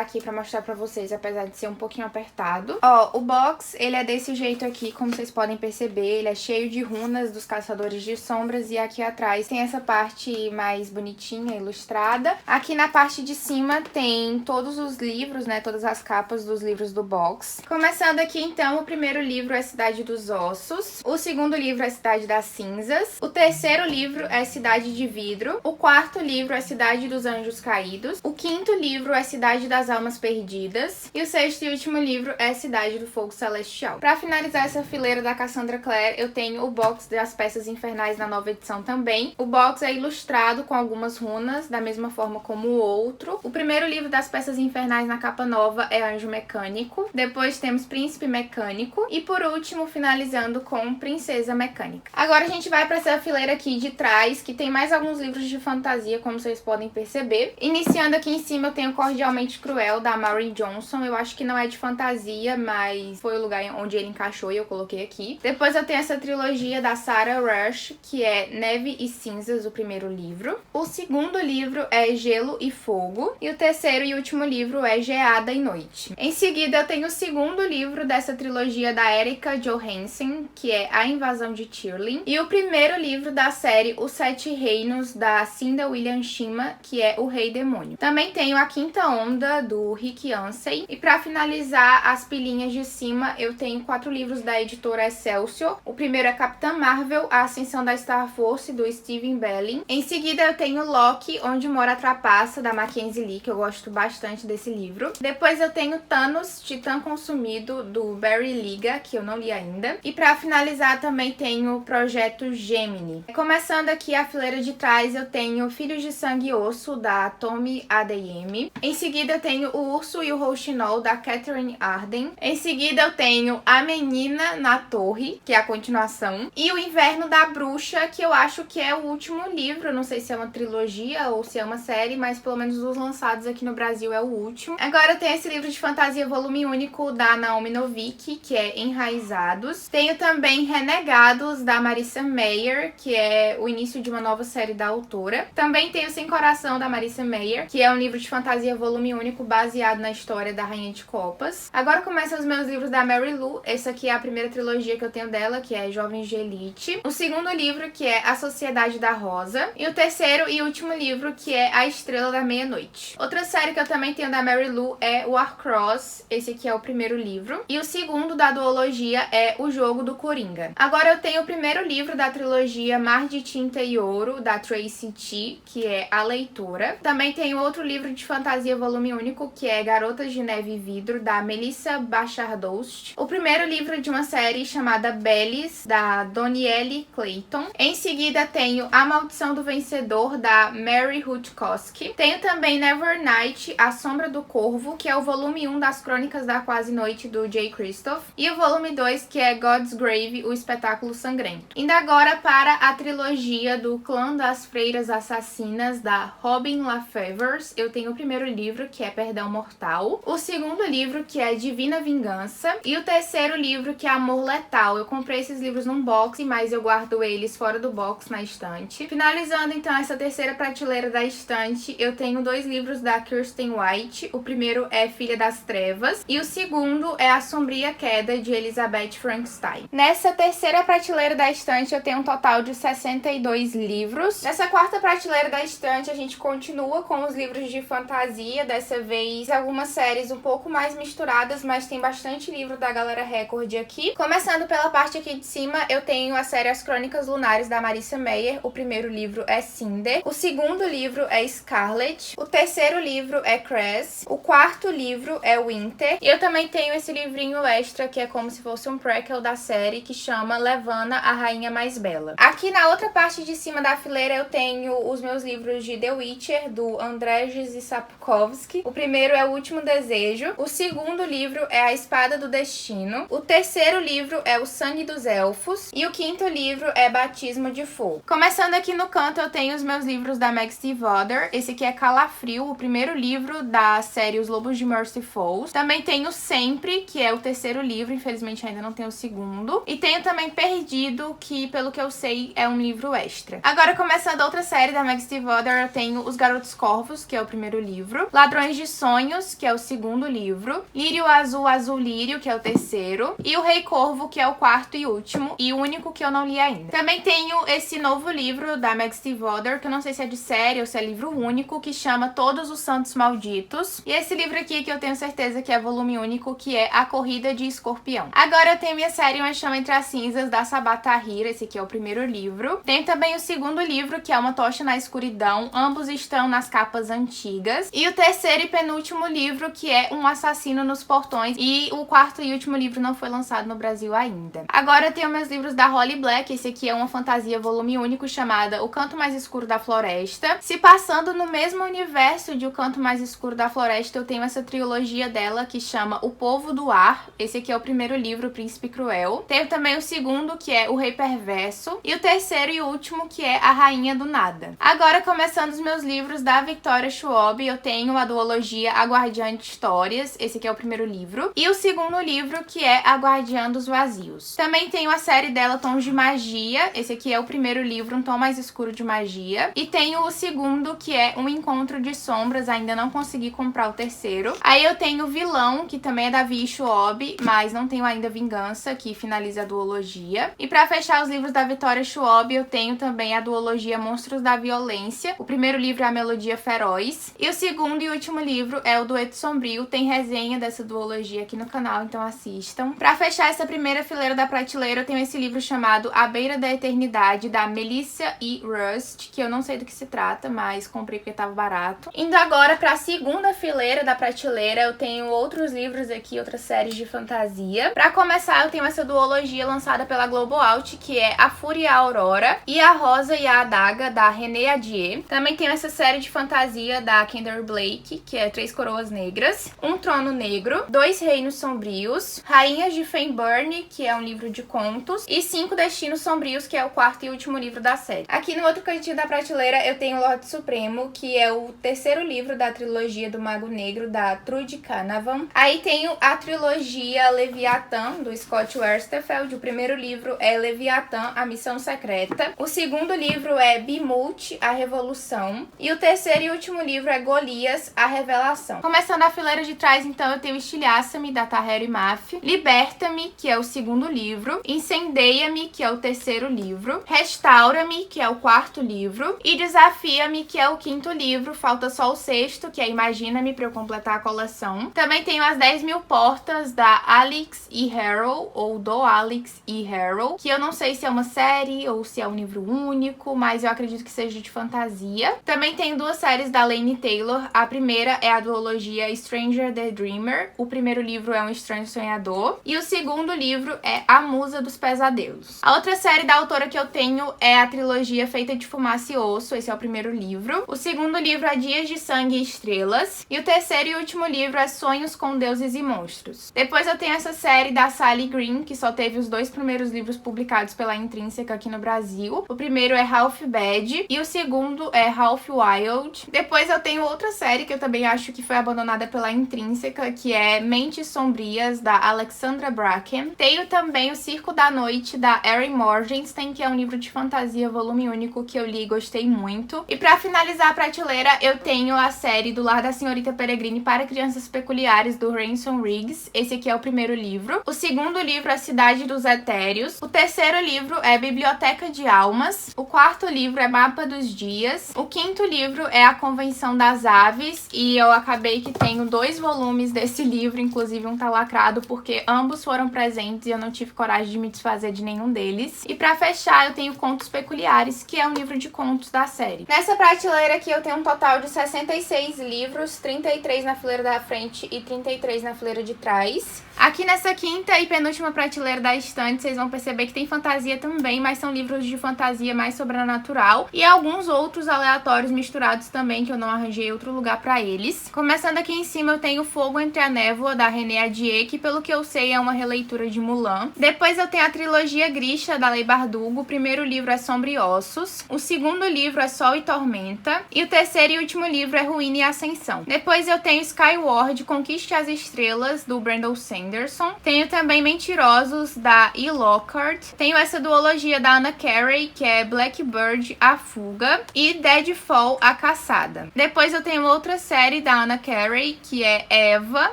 aqui pra mostrar pra vocês, apesar de ser um pouquinho apertado. Ó, o box, ele é desse jeito aqui, como vocês podem perceber. Ele é cheio de runas dos Caçadores de Sombras. E aqui atrás tem essa parte mais bonitinha, ilustrada. Aqui na parte de cima tem todos os livros, né? Todas as capas dos livros do box. Começando aqui, então, o primeiro livro é Cidade dos Ossos. O segundo livro é Cidade das Cinzas. O terceiro livro é Cidade de Vidro. O quarto livro é Cidade dos Anjos Caídos. O quinto livro é Cidade das Almas Perdidas. E o sexto e último livro é Cidade do Fogo Celestial. Pra finalizar essa fileira da Cassandra Clare, eu tenho o box das Peças Infernais na nova edição também. O box é ilustrado com algumas runas, da mesma forma como o outro. O primeiro livro das Peças Infernais na capa nova é Anjo Mecânico. Depois temos Príncipe Mecânico. E por último, finalizando com Princesa Mecânica. Agora a gente vai pra essa fileira aqui de trás, que tem mais alguns livros de fantasia, como vocês podem perceber. Iniciando aqui em cima, eu tenho Cordialmente Cruel, da Mary Johnson. Eu acho que não é de fantasia, mas foi o lugar onde ele encaixou e eu coloquei aqui. Depois eu tenho essa trilogia da Sarah Rush, que é Neve e Cinzas, o primeiro livro. O segundo livro é Gelo e Fogo. E o terceiro e último livro é Geada e Noite. Em seguida, eu tenho o segundo livro dessa trilogia da Erika Johansen, que é A Invasão de Tirlin. E o primeiro livro da série Os Sete Reinos, da Cinda William Shima, que é O Rei Demônio. Também tenho A Quinta Onda, do Rick Yancey. E pra finalizar as pilinhas de cima, eu tenho 4 livros da editora Excelsior. O primeiro é Capitã Marvel, A Ascensão da Star Force, do Steven Belling. Em seguida, eu tenho Loki, Onde Mora a Trapaça, da Mackenzie Lee, que eu gosto bastante desse livro. Depois eu tenho Thanos, Titã Consumido, do Barry Liga, que eu não li ainda. E pra finalizar, também tenho o Projeto Gemini. Começando aqui a fileira de trás, eu tenho Filhos de Sangue e Osso, da Tommy ADM. Em seguida, eu tenho O Urso e o Rouxinol, da Catherine Arden. Em seguida, eu tenho A Menina na Torre, que é a continuação. E O Inverno da Bruxa, que eu acho que é o último livro. Não sei se é uma trilogia ou se é uma série, mas pelo menos os lançados aqui no Brasil é o último. Agora eu tenho esse livro de fantasia volume único da Naomi Novik, que é Enraizados. Tenho também Renegados, da Marissa Meyer, que é o início de uma nova série da autora. Também tenho Sem Coração, da Marissa Meyer, que é um livro de fantasia volume único baseado na história da Rainha de Copas. Agora começam os meus livros da Mary Lou. Essa aqui é a primeira trilogia que eu tenho dela, que é Jovens de Elite. O segundo livro, que é A Sociedade da Rosa. E o terceiro e último livro, que é A Estrela da Meia-Noite. Outra série que eu também tenho da Mary Lou é Warcross. Esse aqui é o primeiro livro. E o segundo da duologia é O Jogo do Coringa. Agora eu tenho o primeiro livro da trilogia Mar de Tinta e Ouro, da Tracy T, que é A Leitora. Também tenho outro livro de fantasia volume único, que é Garotas de Neve e Vidro, da Melissa Bachardost. O primeiro livro de uma série chamada Bellis, da Donielle Clayton. Em seguida tenho A Maldição do Vencedor, da Mary Rutkowski. Tenho também Nevernight, A Sombra do Corvo, que é o volume 1 das Crônicas da Quase Noite, do Jay Kristoff. E o volume 2, que é God's Grave, o Espetáculo Sangrento. Indo agora para a trilogia do Clã das Freiras Assassinas, da Robin LaFevers. Eu tenho o primeiro livro, que é Perdão Mortal. O segundo livro, que é Divina Vingança. E o terceiro livro, que é Amor Letal. Eu comprei esses livros num box, mas eu guardo eles fora do box, na estante. Finalizando, então, essa terceira prateleira da estante, eu tenho 2 livros da Kirsten White. O primeiro é Filha das Trevas. E o segundo é A Sombria Queda, de Elizabeth Frankenstein. Nessa terceira prateleira da estante, eu tenho um total de 62 livros. Nessa quarta prateleira da estante, a gente continua com os livros de fantasia. Dessa vez, algumas séries um pouco mais misturadas, mas tem bastante livro da Galera Record aqui. Começando pela parte aqui de cima, eu tenho a série As Crônicas Lunares, da Marissa Meyer. O primeiro livro é Cinder. O segundo livro é Scarlet. O terceiro livro é Cress. O quarto livro é Winter. E eu também tenho esse livrinho extra, que é como se fosse um prequel da série, que chama Levana, a Rainha Mais Bela. Aqui na outra parte de cima da fileira, eu tenho os meus livros de The Witcher, do Andrzej Sapkowski. O primeiro é O Último Desejo. Relógio. O segundo livro é A Espada do Destino. O terceiro livro é O Sangue dos Elfos. E o quinto livro é Batismo de Fogo. Começando aqui no canto, eu tenho os meus livros da Meg Stiefvater. Esse aqui é Calafrio, o primeiro livro da série Os Lobos de Mercy Falls. Também tenho Sempre, que é o terceiro livro, infelizmente ainda não tenho o segundo. E tenho também Perdido, que pelo que eu sei é um livro extra. Agora, começando outra série da Meg Stiefvater, eu tenho Os Garotos Corvos, que é o primeiro livro. Ladrões de Sonhos, que é o segundo livro. Lírio Azul, Azul Lírio, que é o terceiro. E O Rei Corvo, que é o quarto e último. E o único que eu não li ainda. Também tenho esse novo livro da Meg Stiefvater, que eu não sei se é de série ou se é livro único, que chama Todos os Santos Malditos. E esse livro aqui que eu tenho certeza que é volume único, que é A Corrida de Escorpião. Agora eu tenho minha série Uma Chama Entre as Cinzas, da Sabaa Tahir. Esse aqui é o primeiro livro. Tenho também o segundo livro, que é Uma Tocha na Escuridão. Ambos estão nas capas antigas. E o terceiro e penúltimo livro, que é Um Assassino nos Portões. E o quarto e último livro não foi lançado no Brasil ainda. Agora eu tenho meus livros da Holly Black. Esse aqui é uma fantasia volume único chamada O Canto Mais Escuro da Floresta. Se passando no mesmo universo de O Canto Mais Escuro da Floresta, eu tenho essa trilogia dela que chama O Povo do Ar. Esse aqui é o primeiro livro, O Príncipe Cruel. Tenho também o segundo, que é O Rei Perverso. E o terceiro e último, que é A Rainha do Nada. Agora, começando os meus livros da Victoria Schwab, eu tenho a duologia A Guardiã de Histórias. Esse aqui é o primeiro livro. E o segundo livro, que é A Guardiã dos Vazios. Também tenho a série dela Tons de Magia. Esse aqui é o primeiro livro, Um Tom Mais Escuro de Magia. E tenho o segundo, que é Um Encontro de Sombras. Ainda não consegui comprar o terceiro. Aí eu tenho Vilão, que também é da Vi Schwab, mas não tenho ainda Vingança, que finaliza a duologia. E pra fechar os livros da Victoria Schwab, eu tenho também a duologia Monstros da Violência. O primeiro livro é A Melodia Feroz. E o segundo e último livro é O Dueto Sombrio. Tem resenha dessa duologia aqui no canal, então assistam. Pra fechar essa primeira fileira da prateleira, eu tenho esse livro chamado A Beira da Eternidade, da Melissa E. Rust, que eu não sei do que se trata, mas comprei porque tava barato. Indo agora pra segunda fileira da prateleira, eu tenho outros livros aqui, outras séries de fantasia. Pra começar, eu tenho essa duologia lançada pela Global Out, que é A Fúria e a Aurora, e A Rosa e a Adaga, da René Adier. Também tenho essa série de fantasia da Kendra Blake, que é Três Coroas Negras, Um Trono Negro, Dois Reinos Sombrios, Rainhas de Feinburne, que é um livro de contos, e Cinco Destinos Sombrios, que é o quarto e último livro da série. Aqui no outro cantinho da prateleira eu tenho Lorde Supremo, que é o terceiro livro da trilogia do Mago Negro, da Trude Canavan. Aí tenho a trilogia Leviatã, do Scott Westerfeld. O primeiro livro é Leviatã, A Missão Secreta. O segundo livro é Bimult, A Revolução. E o terceiro e último livro é Golias, A Revelação. Começando a fileira de trás, então, eu tenho Estilhaça-me, da Tahereh Mafi. Liberta-me, que é o segundo livro. Incendeia-me, que é o terceiro livro. Restaura-me, que é o quarto livro. E Desafia-me, que é o quinto livro. Falta só o sexto, que é Imagina-me, pra eu completar a coleção. Também tenho As 10.000 Portas, da Alix E. Harrow, ou do Alix E. Harrow, que eu não sei se é uma série ou se é um livro único, mas eu acredito que seja de fantasia. Também tenho duas séries da Laini Taylor. A primeira é a duologia Stranger the Dreamer. O primeiro livro é Um Estranho Sonhador. E o segundo livro é A Musa dos Pesadelos. A outra série da autora que eu tenho é a trilogia Feita de Fumaça e Osso. Esse é o primeiro livro. O segundo livro é Dias de Sangue e Estrelas. E o terceiro e último livro é Sonhos com Deuses e Monstros. Depois eu tenho essa série da Sally Green, que só teve os dois primeiros livros publicados pela Intrínseca aqui no Brasil. O primeiro é Ralph Bad e o segundo é Ralph Wild. Depois eu tenho outra série que eu também acho que foi abandonada pela Intrínseca, que é Mentes Sombrias, da Alexandra Bracken. Tenho também O Circo da Noite, da Erin Morgenstern, que é um livro de fantasia volume único que eu li e gostei muito. E pra finalizar a prateleira, eu tenho a série Do Lar da Senhorita Peregrine para Crianças Peculiares, do Ransom Riggs. Esse aqui é o primeiro livro. O segundo livro é Cidade dos Etéreos. O terceiro livro é Biblioteca de Almas. O quarto livro é Mapa dos Dias. O quinto livro é A Convenção das Aves. E eu acabei que tenho 2 volumes desse livro, inclusive um tá lacrado, porque ambos foram presentes e eu não tive coragem de me desfazer de nenhum deles. E pra fechar, eu tenho Contos Peculiares, que é um livro de contos da série. Nessa prateleira aqui eu tenho um total de 66 livros, 33 na fileira da frente e 33 na fileira de trás. Aqui nessa quinta e penúltima prateleira da estante, vocês vão perceber que tem fantasia também, mas são livros de fantasia mais sobrenatural e alguns outros aleatórios misturados também, que eu não arranjei outro lugar pra eles. Começando aqui em cima, eu tenho Fogo Entre a Névoa, da René Adier, que pelo que eu sei é uma releitura de Mulan. Depois eu tenho a trilogia Grisha, da Leigh Bardugo. O primeiro livro é Sombra e Ossos, o segundo livro é Sol e Tormenta, e o terceiro e último livro é Ruína e Ascensão. Depois eu tenho Skyward, Conquiste as Estrelas, do Brandon Sanderson. Tenho também Mentirosos, da E. Lockhart. Tenho essa duologia da Anna Carey, que é Blackbird, A Fuga, e Deadfall, A Caçada. Depois eu tenho outra série da Anna Carey, que é Eva,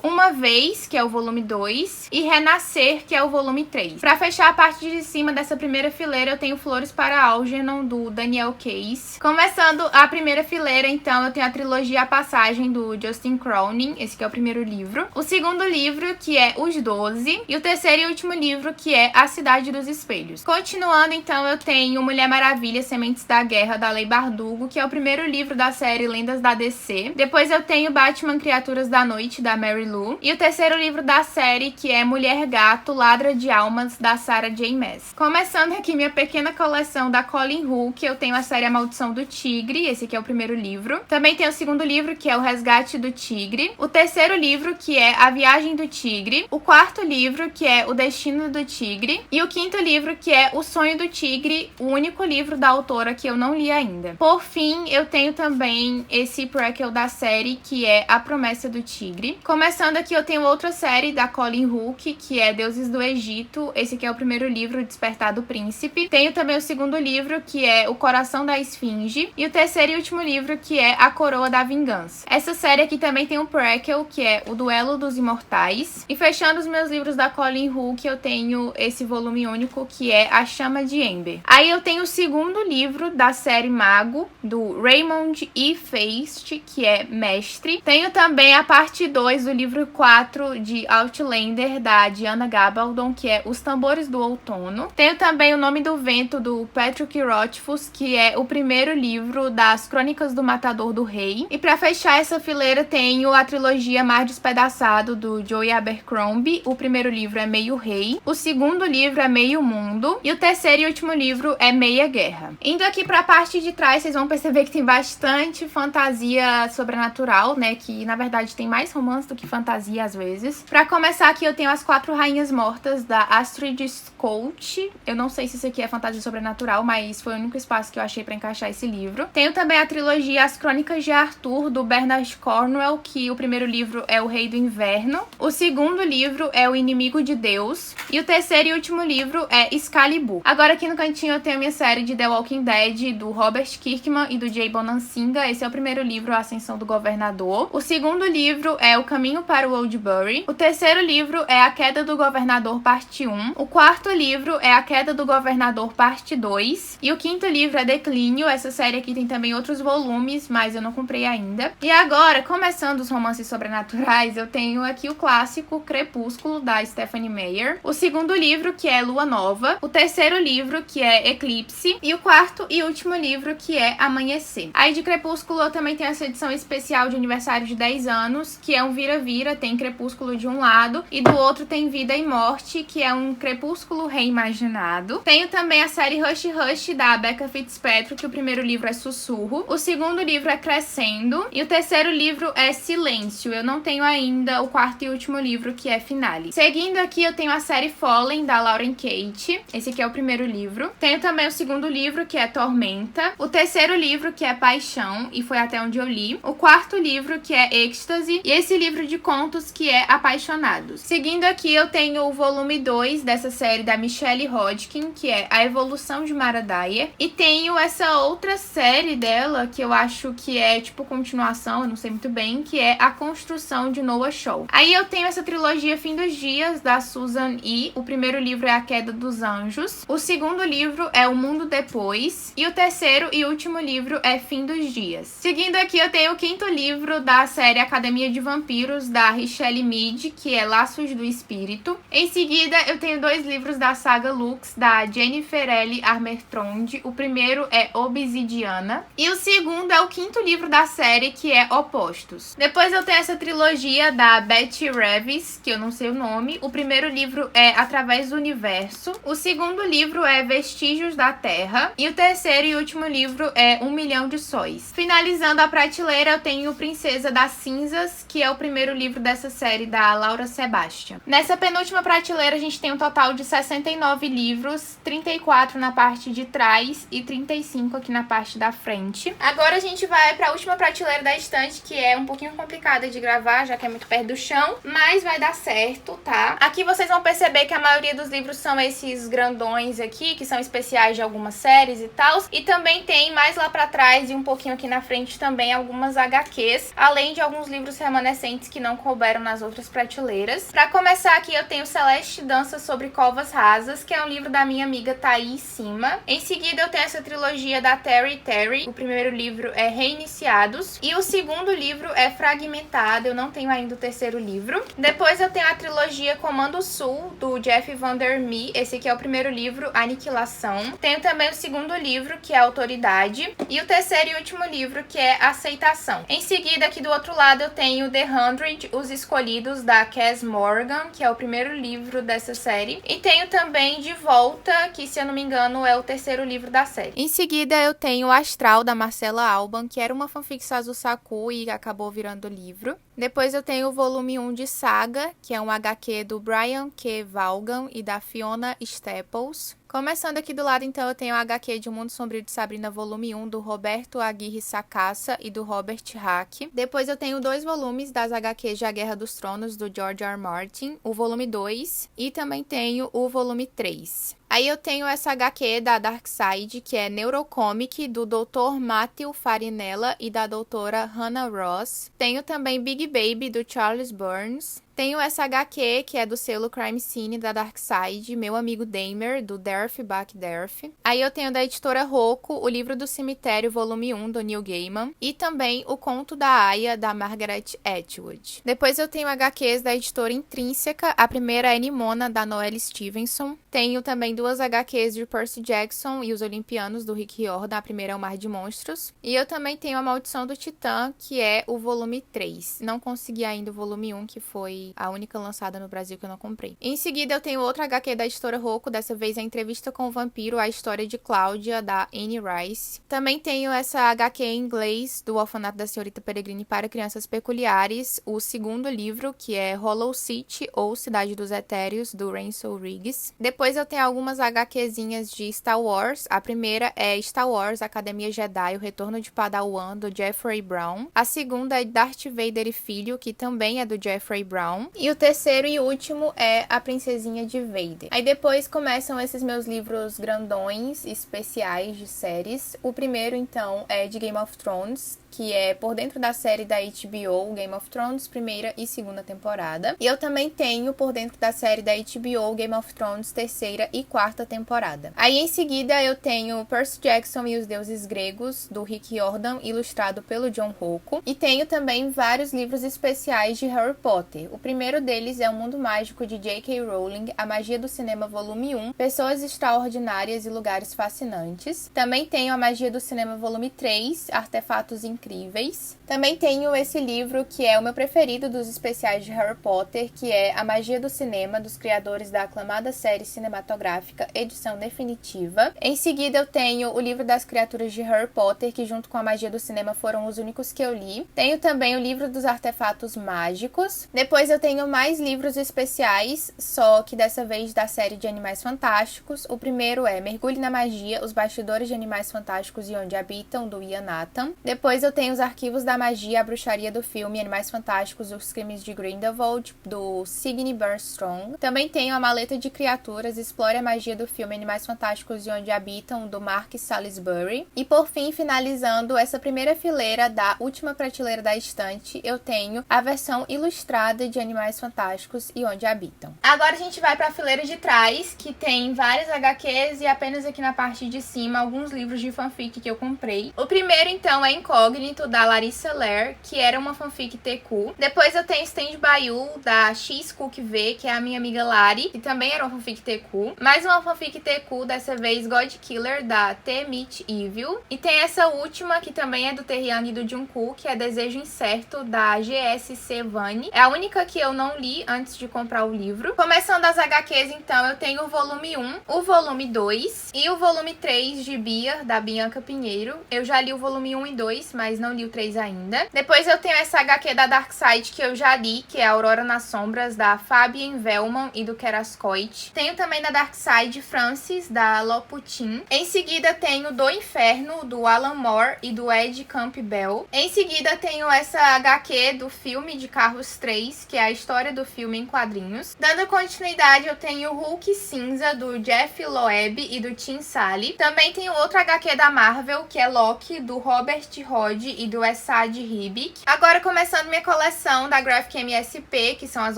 Uma Vez, que é o volume 2, e Renascer, que é o volume 3. Pra fechar a parte de cima dessa primeira fileira, eu tenho Flores para Algernon, do Daniel Case. Começando a primeira fileira, então, eu tenho a trilogia A Passagem, do Justin Cronin, esse que é o primeiro livro. O segundo livro, que é Os 12, e o terceiro e último livro, que é A Cidade dos Espelhos. Continuando, então, eu tenho Mulher Maravilha, Sementes da Guerra, da Leigh Bardugo, que é o primeiro livro da série Lendas da DC. Depois eu tenho Batman Criaturas da Noite, da Mary Lou. E o terceiro livro da série, que é Mulher Gato, Ladra de Almas, da Sarah J. Maas. Começando aqui minha pequena coleção da Colleen Hooke, eu tenho a série A Maldição do Tigre, esse aqui é o primeiro livro. Também tem o segundo livro, que é O Resgate do Tigre. O terceiro livro, que é A Viagem do Tigre. O quarto livro, que é O Destino do Tigre. E o quinto livro, que é O Sonho do Tigre, o único livro da autora que eu não li ainda. Por fim, eu tenho também esse prequel da série, que é A Promessa do Tigre. Começando aqui, eu tenho outra série da Colleen Hooke, que é Deuses do Egito. Esse aqui é o primeiro livro, Despertar do Príncipe. Tenho também o segundo livro, que é O Coração da Esfinge. E o terceiro e último livro, que é A Coroa da Vingança. Essa série aqui também tem um prequel, que é O Duelo dos Imortais. E fechando os meus livros da Colleen Hooke, eu tenho esse volume único, que é A Chama de Ember. Aí eu tenho o segundo livro da série Mago, do Raymond E. Feist, que é Mestre. Tenho também a parte 2 do livro 4 de Outlander, da Diana Gabaldon, que é Os Tambores do Outono. Tenho também O Nome do Vento, do Patrick Rothfuss, que é o primeiro livro das Crônicas do Matador do Rei. E pra fechar essa fileira, tenho a trilogia Mar Despedaçado, do Joey Abercrombie. O primeiro livro é Meio Rei, o segundo livro é Meio Mundo, e o terceiro e último livro é Meia Guerra. Indo aqui pra parte de trás, vocês vão perceber que tem bastante fantasia sobrenatural, né, que na verdade tem mais romance do que fantasia às vezes. Pra começar aqui, eu tenho As Quatro Rainhas Mortas, da Astrid Skolt. Eu não sei se isso aqui é fantasia sobrenatural, mas foi o único espaço que eu achei pra encaixar esse livro. Tenho também a trilogia As Crônicas de Arthur, do Bernard Cornwell, que o primeiro livro é O Rei do Inverno, o segundo livro é O Inimigo de Deus, e o terceiro e último livro é Excalibur. Agora aqui no cantinho eu tenho a minha série de The Walking Dead, do Robert Kirkman e do Jay Bonansinga. Esse é o primeiro livro, A Ascensão do Governador. O segundo livro é O Caminho para o Oldbury. O terceiro livro é A Queda do Governador, parte 1. O quarto livro é A Queda do Governador, parte 2. E o quinto livro é Declínio. Essa série aqui tem também outros volumes, mas eu não comprei ainda. E agora, começando os romances sobrenaturais, eu tenho aqui o clássico Crepúsculo, da Stephanie Meyer. O segundo livro, que é Lua Nova. O terceiro livro, que é Eclipse. E o quarto e último livro, que é Amanhecer. Aí de Crepúsculo eu também tenho essa edição especial de aniversário de 10 anos, que é um vira-vira, tem Crepúsculo de um lado e do outro tem Vida e Morte, que é um Crepúsculo reimaginado. Tenho também a série Hush Hush, da Becca Fitzpatrick, que o primeiro livro é Sussurro, o segundo livro é Crescendo e o terceiro livro é Silêncio. Eu não tenho ainda o quarto e último livro, que é Finale. Seguindo aqui eu tenho a série Fallen, da Lauren Kate. Esse aqui é o primeiro livro. Tenho também o segundo livro, que é Tormenta. O terceiro livro, que é Paixão, e foi até onde eu li. O quarto livro, que é Êxtase. E esse livro de contos, que é Apaixonados. Seguindo aqui eu tenho o volume 2 dessa série da Michelle Hodgkin, que é A Evolução de Mara Dyer. E tenho essa outra série dela, que eu acho que é tipo continuação, eu não sei muito bem, que é A Construção de Noah Shaw. Aí eu tenho essa trilogia Fim dos Dias, da Susan E. O primeiro livro é A Queda dos Anjos. O segundo livro é O Mundo Depois. E o terceiro e último livro é Fim dos Dias. Seguindo aqui eu tenho o quinto livro da série Academia de Vampiros, da Richelle Mead, que é Laços do Espírito. Em seguida eu tenho dois livros da saga Lux, da Jennifer L. Armentrout. O primeiro é Obsidiana e o segundo é o quinto livro da série, que é Opostos. Depois eu tenho essa trilogia da Betty Reeves, que eu não sei o nome. O primeiro livro é Através do Universo. O segundo livro é Vestígios da Terra. E o terceiro e último livro é 1 Milhão de Sóis. Finalizando a prateleira, eu tenho Princesa das Cinzas, que é o primeiro livro dessa série da Laura Sebastian. Nessa penúltima prateleira, a gente tem um total de 69 livros, 34 na parte de trás e 35 aqui na parte da frente. Agora a gente vai para a última prateleira da estante, que é um pouquinho complicada de gravar, já que é muito perto do chão, mas vai dar certo, tá? Aqui vocês vão perceber que a maioria dos livros são esses grandões aqui, que são especiais de algumas séries e tal. E também tem mais lá pra trás e um pouquinho aqui na frente também algumas HQs, além de alguns livros remanescentes que não couberam nas outras prateleiras. Pra começar aqui eu tenho Celeste Dança sobre Covas Rasas, que é um livro da minha amiga Thaís Cima. Em seguida eu tenho essa trilogia da Terry. O primeiro livro é Reiniciados e o segundo livro é Fragmentado. Eu não tenho ainda o terceiro livro. Depois eu tenho a trilogia Comando Sul, do Jeff Vandermeer. Esse aqui é o primeiro livro, Aniquilação. Tenho também o segundo livro, que é Autoridade. E o terceiro e último livro, que é Aceitação. Em seguida, aqui do outro lado, eu tenho The 100, Os Escolhidos, da Cass Morgan, que é o primeiro livro dessa série. E tenho também De Volta, que, se eu não me engano, é o terceiro livro da série. Em seguida, eu tenho Astral, da Marcela Alban, que era uma fanfic Sazu-Saku e acabou virando livro. Depois eu tenho o volume 1 de Saga, que é um HQ do Brian Q. Vaughan e da Fiona Staples. Começando aqui do lado, então, eu tenho o HQ de O Mundo Sombrio de Sabrina, volume 1, do Roberto Aguirre Sacasa e do Robert Hack. Depois eu tenho 2 volumes das HQs de A Guerra dos Tronos, do George R. R. Martin, o volume 2, e também tenho o volume 3. Aí eu tenho essa HQ da Darkside, que é Neurocomic, do Dr. Matthew Farinella e da doutora Hannah Ross. Tenho também Big Baby, do Charles Burns. Tenho essa HQ, que é do selo Crime Scene, da Darkside, Meu Amigo Dahmer, do Derf Back Derf. Aí eu tenho da editora Rocco, O Livro do Cemitério, volume 1, do Neil Gaiman. E também O Conto da Aya, da Margaret Atwood. Depois eu tenho HQs da editora Intrínseca. A primeira é Nimona, da Noelle Stevenson. Tenho também 2 HQs de Percy Jackson e Os Olimpianos, do Rick Riordan. A primeira é O Mar de Monstros. E eu também tenho A Maldição do Titã, que é o volume 3. Não consegui ainda o volume 1, que foi a única lançada no Brasil que eu não comprei. Em seguida, eu tenho outra HQ da editora Rocco, dessa vez a Entrevista com o Vampiro, a história de Cláudia, da Anne Rice. Também tenho essa HQ em inglês, do Orfanato da Senhorita Peregrine para Crianças Peculiares, o segundo livro, que é Hollow City, ou Cidade dos Etéreos, do Renshaw Riggs. Depois eu tenho algumas HQzinhas de Star Wars. A primeira é Star Wars, Academia Jedi, O Retorno de Padawan, do Jeffrey Brown. A segunda é Darth Vader e Filho, que também é do Jeffrey Brown. E o terceiro e último é A Princesinha de Vader. Aí depois começam esses meus livros grandões, especiais de séries. O primeiro, então, é de Game of Thrones, que é por dentro da série da HBO, Game of Thrones, primeira e segunda temporada. E eu também tenho por dentro da série da HBO, Game of Thrones, terceira e quarta temporada. Aí em seguida eu tenho Percy Jackson e os Deuses Gregos, do Rick Riordan, ilustrado pelo John Rocco. E tenho também vários livros especiais de Harry Potter. O primeiro deles é O Mundo Mágico de J.K. Rowling, A Magia do Cinema, volume 1, Pessoas Extraordinárias e Lugares Fascinantes. Também tenho A Magia do Cinema, volume 3, Artefatos Incríveis. Também tenho esse livro que é o meu preferido dos especiais de Harry Potter, que é A Magia do Cinema, dos criadores da aclamada série cinematográfica, edição definitiva. Em seguida eu tenho o livro das criaturas de Harry Potter, que junto com A Magia do Cinema foram os únicos que eu li. Tenho também o livro dos artefatos mágicos. Depois eu tenho mais livros especiais, só que dessa vez da série de Animais Fantásticos. O primeiro é Mergulhe na Magia, Os Bastidores de Animais Fantásticos e Onde Habitam, do Ian Nathan. Depois eu tenho Os Arquivos da Magia, a Bruxaria do Filme, Animais Fantásticos, Os Crimes de Grindelwald, do Signe Bernstrong. Também tenho A Maleta de Criaturas, Explore a Magia do Filme, Animais Fantásticos e Onde Habitam, do Mark Salisbury. E por fim, finalizando essa primeira fileira da última prateleira da estante, eu tenho a versão ilustrada de Animais Fantásticos e Onde Habitam. Agora a gente vai para a fileira de trás, que tem várias HQs e apenas aqui na parte de cima alguns livros de fanfic que eu comprei. O primeiro, então, é Incógnito, Incógnito, da Larissa Ler, que era uma fanfic TQ. Depois eu tenho Stand By You, da X Cook V, que é a minha amiga Lari, que também era uma fanfic TQ. Mais uma fanfic TQ, dessa vez God Killer, da T Meet Evil. E tem essa última, que também é do Taehyung e do Jungkook, que é Desejo Incerto, da GSC Vani. É a única que eu não li antes de comprar o livro. Começando as HQs, então, eu tenho o volume 1, o volume 2 e o volume 3 de Bia, da Bianca Pinheiro. Eu já li o volume 1 e 2, mas não li o 3 ainda. Depois eu tenho essa HQ da Darkseid, que eu já li, que é Aurora nas Sombras, da Fabienne Velman e do Kerascoit. Tenho também da Darkseid Francis, da Loputin. Em seguida tenho Do Inferno, do Alan Moore e do Ed Campbell. Em seguida tenho essa HQ do filme de Carros 3, que é a história do filme em quadrinhos. Dando continuidade, eu tenho Hulk Cinza, do Jeff Loeb e do Tim Sally. Também tenho outra HQ da Marvel, que é Loki, do Robert Rod e do Esad Ribic. Agora começando minha coleção da Graphic MSP, que são as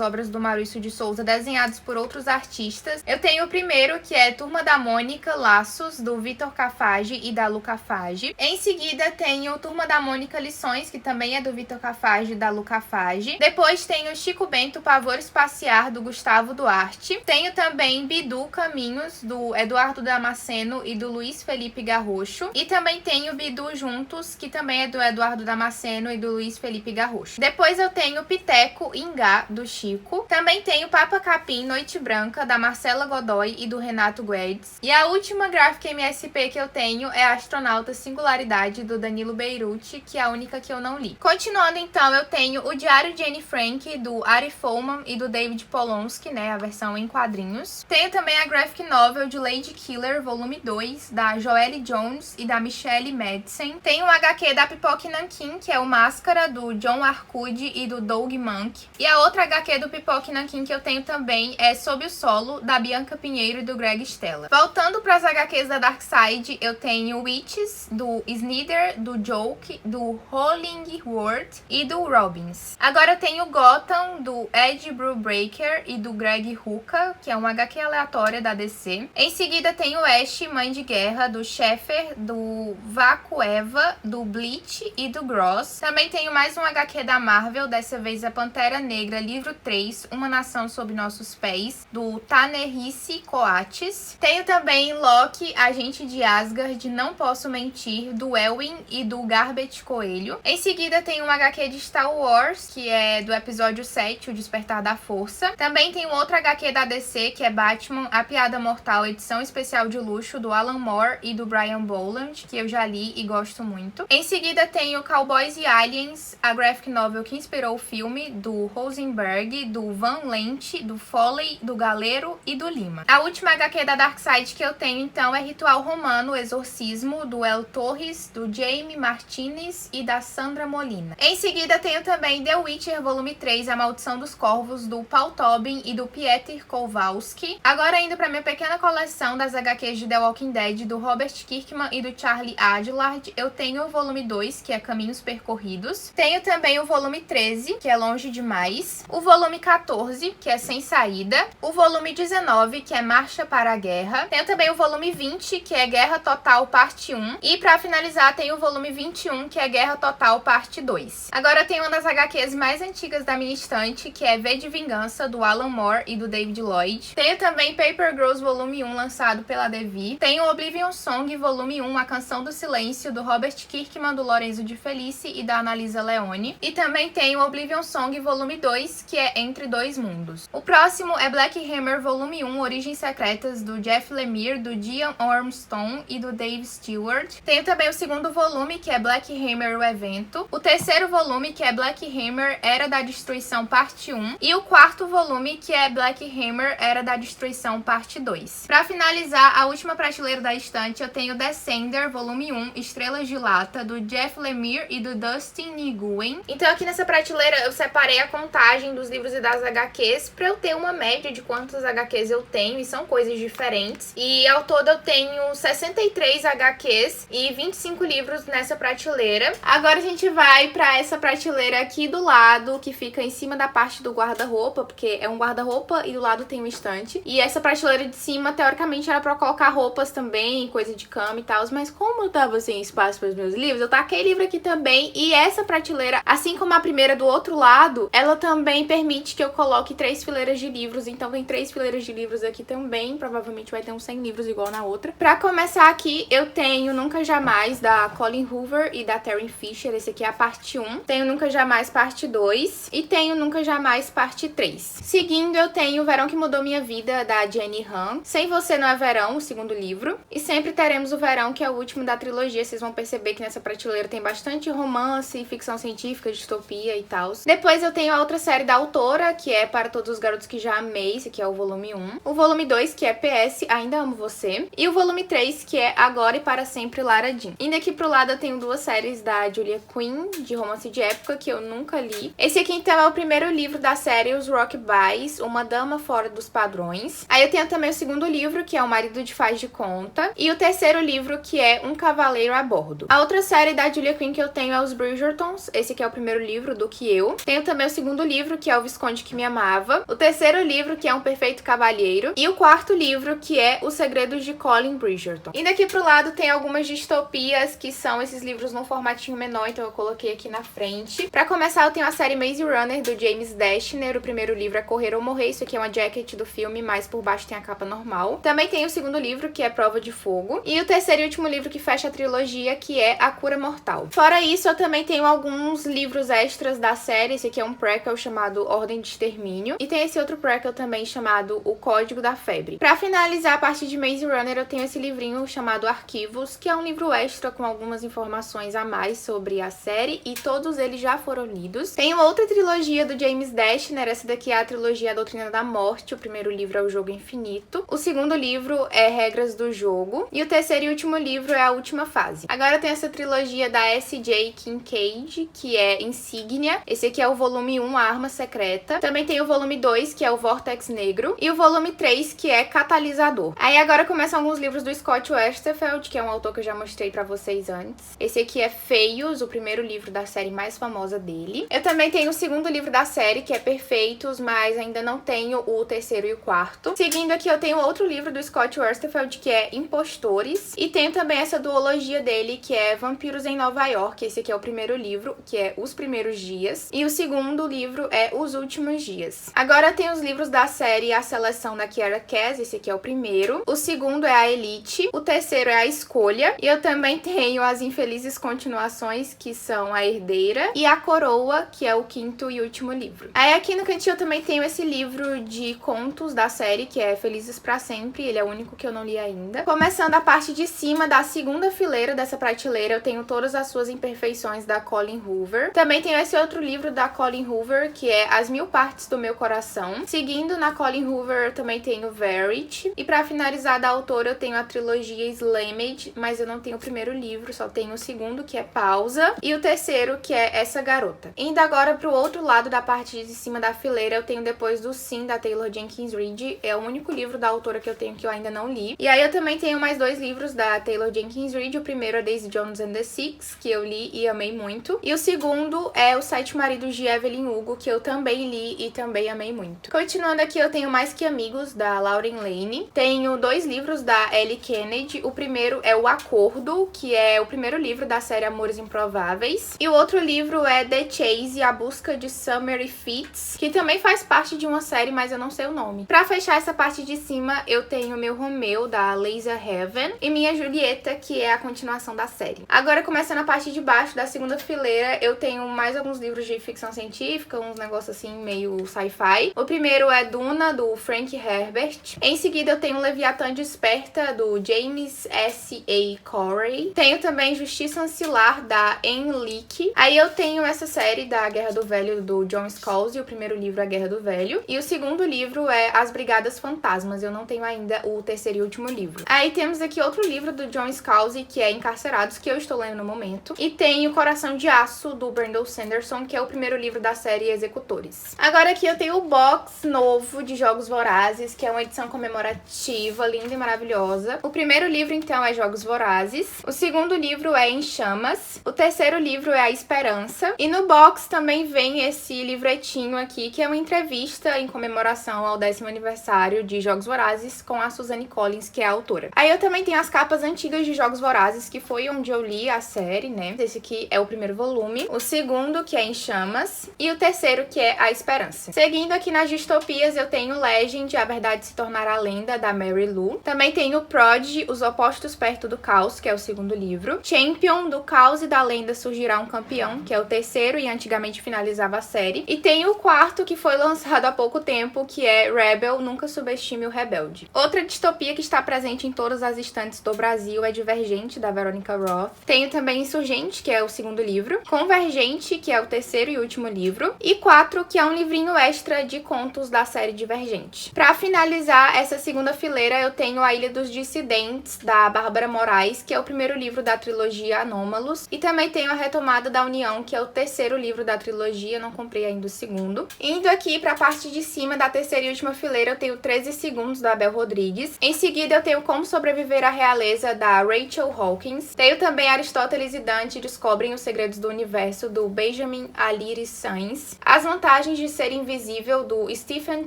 obras do Maurício de Souza desenhadas por outros artistas. Eu tenho o primeiro, que é Turma da Mônica, Laços, do Vitor Cafage e da Lu Cafage. Em seguida tenho Turma da Mônica Lições, que também é do Vitor Cafage e da Lu Cafage. Depois tenho Chico Bento, Pavor Espaciar, do Gustavo Duarte. Tenho também Bidu Caminhos, do Eduardo Damasceno e do Luiz Felipe Garrocho. E também tenho Bidu Juntos, que também é do Eduardo Damasceno e do Luiz Felipe Garrocho. Depois eu tenho Piteco Ingá, do Chico. Também tenho Papa Capim Noite Branca, da Marcela Godoy e do Renato Guedes. E a última Graphic MSP que eu tenho é Astronauta Singularidade, do Danilo Beirute, que é a única que eu não li. Continuando então, eu tenho o Diário de Anne Frank, do Ari Folman e do David Polonsky, né, a versão em quadrinhos. Tenho também a Graphic Novel de Lady Killer, volume 2, da Joelle Jones e da Michelle Madsen. Tenho um HQ da Pipoque Nankin, que é o Máscara, do John Arcudi e do Doug Monk. E a outra HQ do Pipoque Nankin que eu tenho também é Sob o Solo, da Bianca Pinheiro e do Greg Stella. Voltando para as HQs da Darkseid, eu tenho Witches, do Snyder, do Joke, do Hollingworth e do Robbins. Agora eu tenho Gotham, do Ed Brubaker e do Greg Rucka, que é uma HQ aleatória da DC. Em seguida tenho Ash, Mãe de Guerra, do Sheffer, do Vacueva, do Bleach e do Gross. Também tenho mais um HQ da Marvel, dessa vez a Pantera Negra, livro 3, Uma Nação Sob Nossos Pés, do Ta-Nehisi Coates. Tenho também Loki, Agente de Asgard, Não Posso Mentir, do Elwin e do Garbett Coelho. Em seguida tenho um HQ de Star Wars, que é do episódio 7, O Despertar da Força. Também tem outra HQ da DC, que é Batman, A Piada Mortal, edição especial de luxo, do Alan Moore e do Brian Boland, que eu já li e gosto muito. Em seguida tenho Cowboys e Aliens, a graphic novel que inspirou o filme, do Rosenberg, do Van Lent, do Foley, do Galero e do Lima. A última HQ da Darkseid que eu tenho, então, é Ritual Romano, Exorcismo, do El Torres, do Jamie Martinez e da Sandra Molina. Em seguida tenho também The Witcher, volume 3, A Maldição dos Corvos, do Paul Tobin e do Pieter Kowalski. Agora indo para minha pequena coleção das HQs de The Walking Dead, do Robert Kirkman e do Charlie Adlard, eu tenho o volume 2, que é Caminhos Percorridos. Tenho também o volume 13, que é Longe Demais. O volume 14, que é Sem Saída. O volume 19, que é Marcha para a Guerra. Tenho também o volume 20, que é Guerra Total Parte 1. E para finalizar, tem o volume 21, que é Guerra Total Parte 2. Agora tem uma das HQs mais antigas da minha estante, que é V de Vingança, do Alan Moore e do David Lloyd. Tenho também Paper Girls volume 1, lançado pela Devi. Tenho Oblivion Song volume 1, A Canção do Silêncio, do Robert Kirkman, do Lorenzo de Felice e da Analisa Leone. E também tenho Oblivion Song volume 2, que é Entre Dois Mundos. O próximo é Black Hammer volume 1, Origens Secretas, do Jeff Lemire, do Dion Ormston e do Dave Stewart. Tenho também o segundo volume, que é Black Hammer, o Evento. O terceiro volume, que é Black Hammer, Era da Destruição, parte 1. E o quarto volume, que é Black Hammer, Era da Destruição, parte 2. Pra finalizar, a última prateleira da estante, eu tenho Descender, volume 1, Estrelas de Lata, do Jeff Lemire e do Dustin Nguyen. Então aqui nessa prateleira eu separei a contagem dos livros e das HQs pra eu ter uma média de quantas HQs eu tenho, e são coisas diferentes. E ao todo eu tenho 63 HQs e 25 livros nessa prateleira. Agora a gente vai pra essa prateleira aqui do lado, que fica em cima da parte do guarda-roupa, porque é um guarda-roupa e do lado tem um estante. E essa prateleira de cima, teoricamente, era pra colocar roupas também, coisa de cama e tal, mas como eu tava sem espaço para os meus livros, eu marquei livro aqui também. E essa prateleira, assim como a primeira do outro lado, ela também permite que eu coloque 3 fileiras de livros. Então tem 3 fileiras de livros aqui também. Provavelmente vai ter uns 100 livros igual na outra. Pra começar aqui, eu tenho Nunca Jamais, da Colleen Hoover e da Tarryn Fisher. Esse aqui é a parte 1. Tenho Nunca Jamais, parte 2. E tenho Nunca Jamais, parte 3. Seguindo, eu tenho O Verão que Mudou Minha Vida, da Jenny Han. Sem Você Não é Verão, o segundo livro. E Sempre Teremos o Verão, que é o último da trilogia. Vocês vão perceber que nessa prateleira tem bastante romance, ficção científica, distopia e tal. Depois eu tenho a outra série da autora, que é Para Todos os Garotos que Já Amei. Esse aqui é o volume 1. O volume 2, que é PS, Ainda Amo Você. E o volume 3, que é Agora e Para Sempre, Lara Jean. Indo aqui pro lado eu tenho 2 séries da Julia Quinn, de romance de época, que eu nunca li. Esse aqui então é o primeiro livro da série Os Rockabys, Uma Dama Fora dos Padrões. Aí eu tenho também o segundo livro, que é O Marido de Faz de Conta. E o terceiro livro, que é Um Cavaleiro a Bordo. A outra série da Julia Quinn que eu tenho é Os Bridgertons. Esse aqui é o primeiro livro, do que eu. Tenho também o segundo livro, que é O Visconde que Me Amava. O terceiro livro, que é Um Perfeito Cavalheiro. E o quarto livro, que é Os Segredos de Colin Bridgerton. Indo aqui pro lado tem algumas distopias, que são esses livros num formatinho menor, então eu coloquei aqui na frente. Pra começar, eu tenho a série Maze Runner, do James Dashner. O primeiro livro é Correr ou Morrer. Isso aqui é uma jacket do filme, mas por baixo tem a capa normal. Também tem o segundo livro, que é Prova de Fogo. E o terceiro e último livro que fecha a trilogia, que é A Cura Mortal. Fora isso, eu também tenho alguns livros extras da série. Esse aqui é um prequel chamado Ordem de Extermínio. E tem esse outro prequel também chamado O Código da Febre. Pra finalizar a parte de Maze Runner, eu tenho esse livrinho chamado Arquivos, que é um livro extra com algumas informações a mais sobre a série. E todos eles já foram lidos. Tem outra trilogia do James Dashner. Essa daqui é a trilogia A Doutrina da Morte. O primeiro livro é O Jogo Infinito. O segundo livro é Regras do Jogo. E o terceiro e último livro é A Última Fase. Agora tem essa trilogia da S.J. Kincaid, que é Insígnia. Esse aqui é o volume 1, A Arma Secreta. Também tem o volume 2, que é o Vórtex Negro. E o volume 3, que é Catalisador. Aí agora começam alguns livros do Scott Westerfeld, que é um autor que eu já mostrei pra vocês antes. Esse aqui é Feios, o primeiro livro da série mais famosa dele. Eu também tenho o segundo livro da série, que é Perfeitos, mas ainda não tenho o terceiro e o quarto. Seguindo aqui, eu tenho outro livro do Scott Westerfeld, que é Impostores. E tenho também essa duologia dele, que é Vampiros em Nova York. Esse aqui é o primeiro livro, que é Os Primeiros Dias. E o segundo livro é Os Últimos Dias. Agora tem os livros da série A Seleção, da Kiera Cass. Esse aqui é o primeiro. O segundo é A Elite. O terceiro é A Escolha. E eu também tenho as infelizes continuações, que são A Herdeira e A Coroa, que é o quinto e último livro. Aí aqui no cantinho eu também tenho esse livro de contos da série, que é Felizes pra Sempre. Ele é o único que eu não li ainda. Começando a parte de cima da segunda fileira dessa prateleira, eu tenho Todas as Suas Imperfeições, da Colleen Hoover. Também tenho esse outro livro da Colleen Hoover, que é As Mil Partes do Meu Coração. Seguindo na Colleen Hoover, eu também tenho Verity. E pra finalizar da autora, eu tenho a trilogia Slammed, mas eu não tenho o primeiro livro, só tenho o segundo, que é Pausa, e o terceiro, que é Essa Garota. Indo agora pro outro lado da parte de cima da fileira, eu tenho Depois do Sim, da Taylor Jenkins Reid. É o único livro da autora que eu tenho que eu ainda não li. E aí eu também tenho mais 2 livros da Taylor Jenkins Reid. O primeiro é Daisy Jones and the Six, que eu li e amei muito. E o segundo é Os 7 Maridos de Evelyn Hugo, que eu também li e também amei muito. Continuando aqui, eu tenho Mais Que Amigos, da Lauren Lane. Tenho 2 livros da Ellie Kennedy. O primeiro é O Acordo, que é o primeiro livro da série Amores Improváveis. E o outro livro é The Chase, A Busca de Summer Fitz, que também faz parte de uma série, mas eu não sei o nome. Pra fechar essa parte de cima, eu tenho Meu Romeu, da Laser Heaven, e Minha Julieta, que é a continuação da série. Agora, começando a parte de baixo da segunda fileira, eu tenho mais alguns livros de ficção científica, uns negócios assim meio sci-fi. O primeiro é Duna, do Frank Herbert. Em seguida, eu tenho Leviatã Desperta, do James S.A. Corey. Tenho também Justiça Ancilar, da Anne Leckie. Aí eu tenho essa série da Guerra do Velho, do John Scalzi. O primeiro livro é A Guerra do Velho. E o segundo livro é As Brigadas Fantasmas. Eu não tenho ainda o terceiro e último livro. Aí temos aqui outro livro do John Scalzi, que é Encarcerados, que eu estou lendo no momento. E tenho Coração de Aço, do Brandon Sanderson, que é o primeiro livro da série Executores. Agora aqui eu tenho o box novo de Jogos Vorazes, que é uma edição comemorativa, linda e maravilhosa. O primeiro livro, então, é Jogos Vorazes. O segundo livro é Em Chamas. O terceiro livro é A Esperança. E no box também vem esse livretinho aqui, que é uma entrevista em comemoração ao 10º aniversário de Jogos Vorazes com a Suzanne Collins, que é a autora. Aí eu também tenho as capas antigas de Jogos Vorazes, que foi onde eu li a série. série, né? Esse aqui é o primeiro volume, o segundo, que é Em Chamas, e o terceiro, que é A Esperança. Seguindo aqui nas distopias, eu tenho Legend, A Verdade se Tornará Lenda, da Mary Lou. Também tenho Prodigy, Os Opostos Perto do Caos, que é o segundo livro. Champion, Do Caos e da Lenda Surgirá um Campeão, que é o terceiro e antigamente finalizava a série. E tem o quarto, que foi lançado há pouco tempo, que é Rebel, Nunca Subestime o Rebelde. Outra distopia que está presente em todas as estantes do Brasil é Divergente, da Veronica Roth. Tenho também Insurgente, que é o segundo livro. Convergente, que é o terceiro e último livro. E 4, que é um livrinho extra de contos da série Divergente. Para finalizar essa segunda fileira, eu tenho A Ilha dos Dissidentes, da Bárbara Moraes, que é o primeiro livro da trilogia Anômalos. E também tenho A Retomada da União, que é o terceiro livro da trilogia, não comprei ainda o segundo. Indo aqui para a parte de cima da terceira e última fileira, eu tenho 13 Segundos, da Abel Rodrigues. Em seguida, eu tenho Como Sobreviver à Realeza, da Rachel Hawkins. Tenho também Aristóteles e Dante Descobrem os Segredos do Universo, do Benjamin Alire Sainz. As Vantagens de Ser Invisível, do Stephen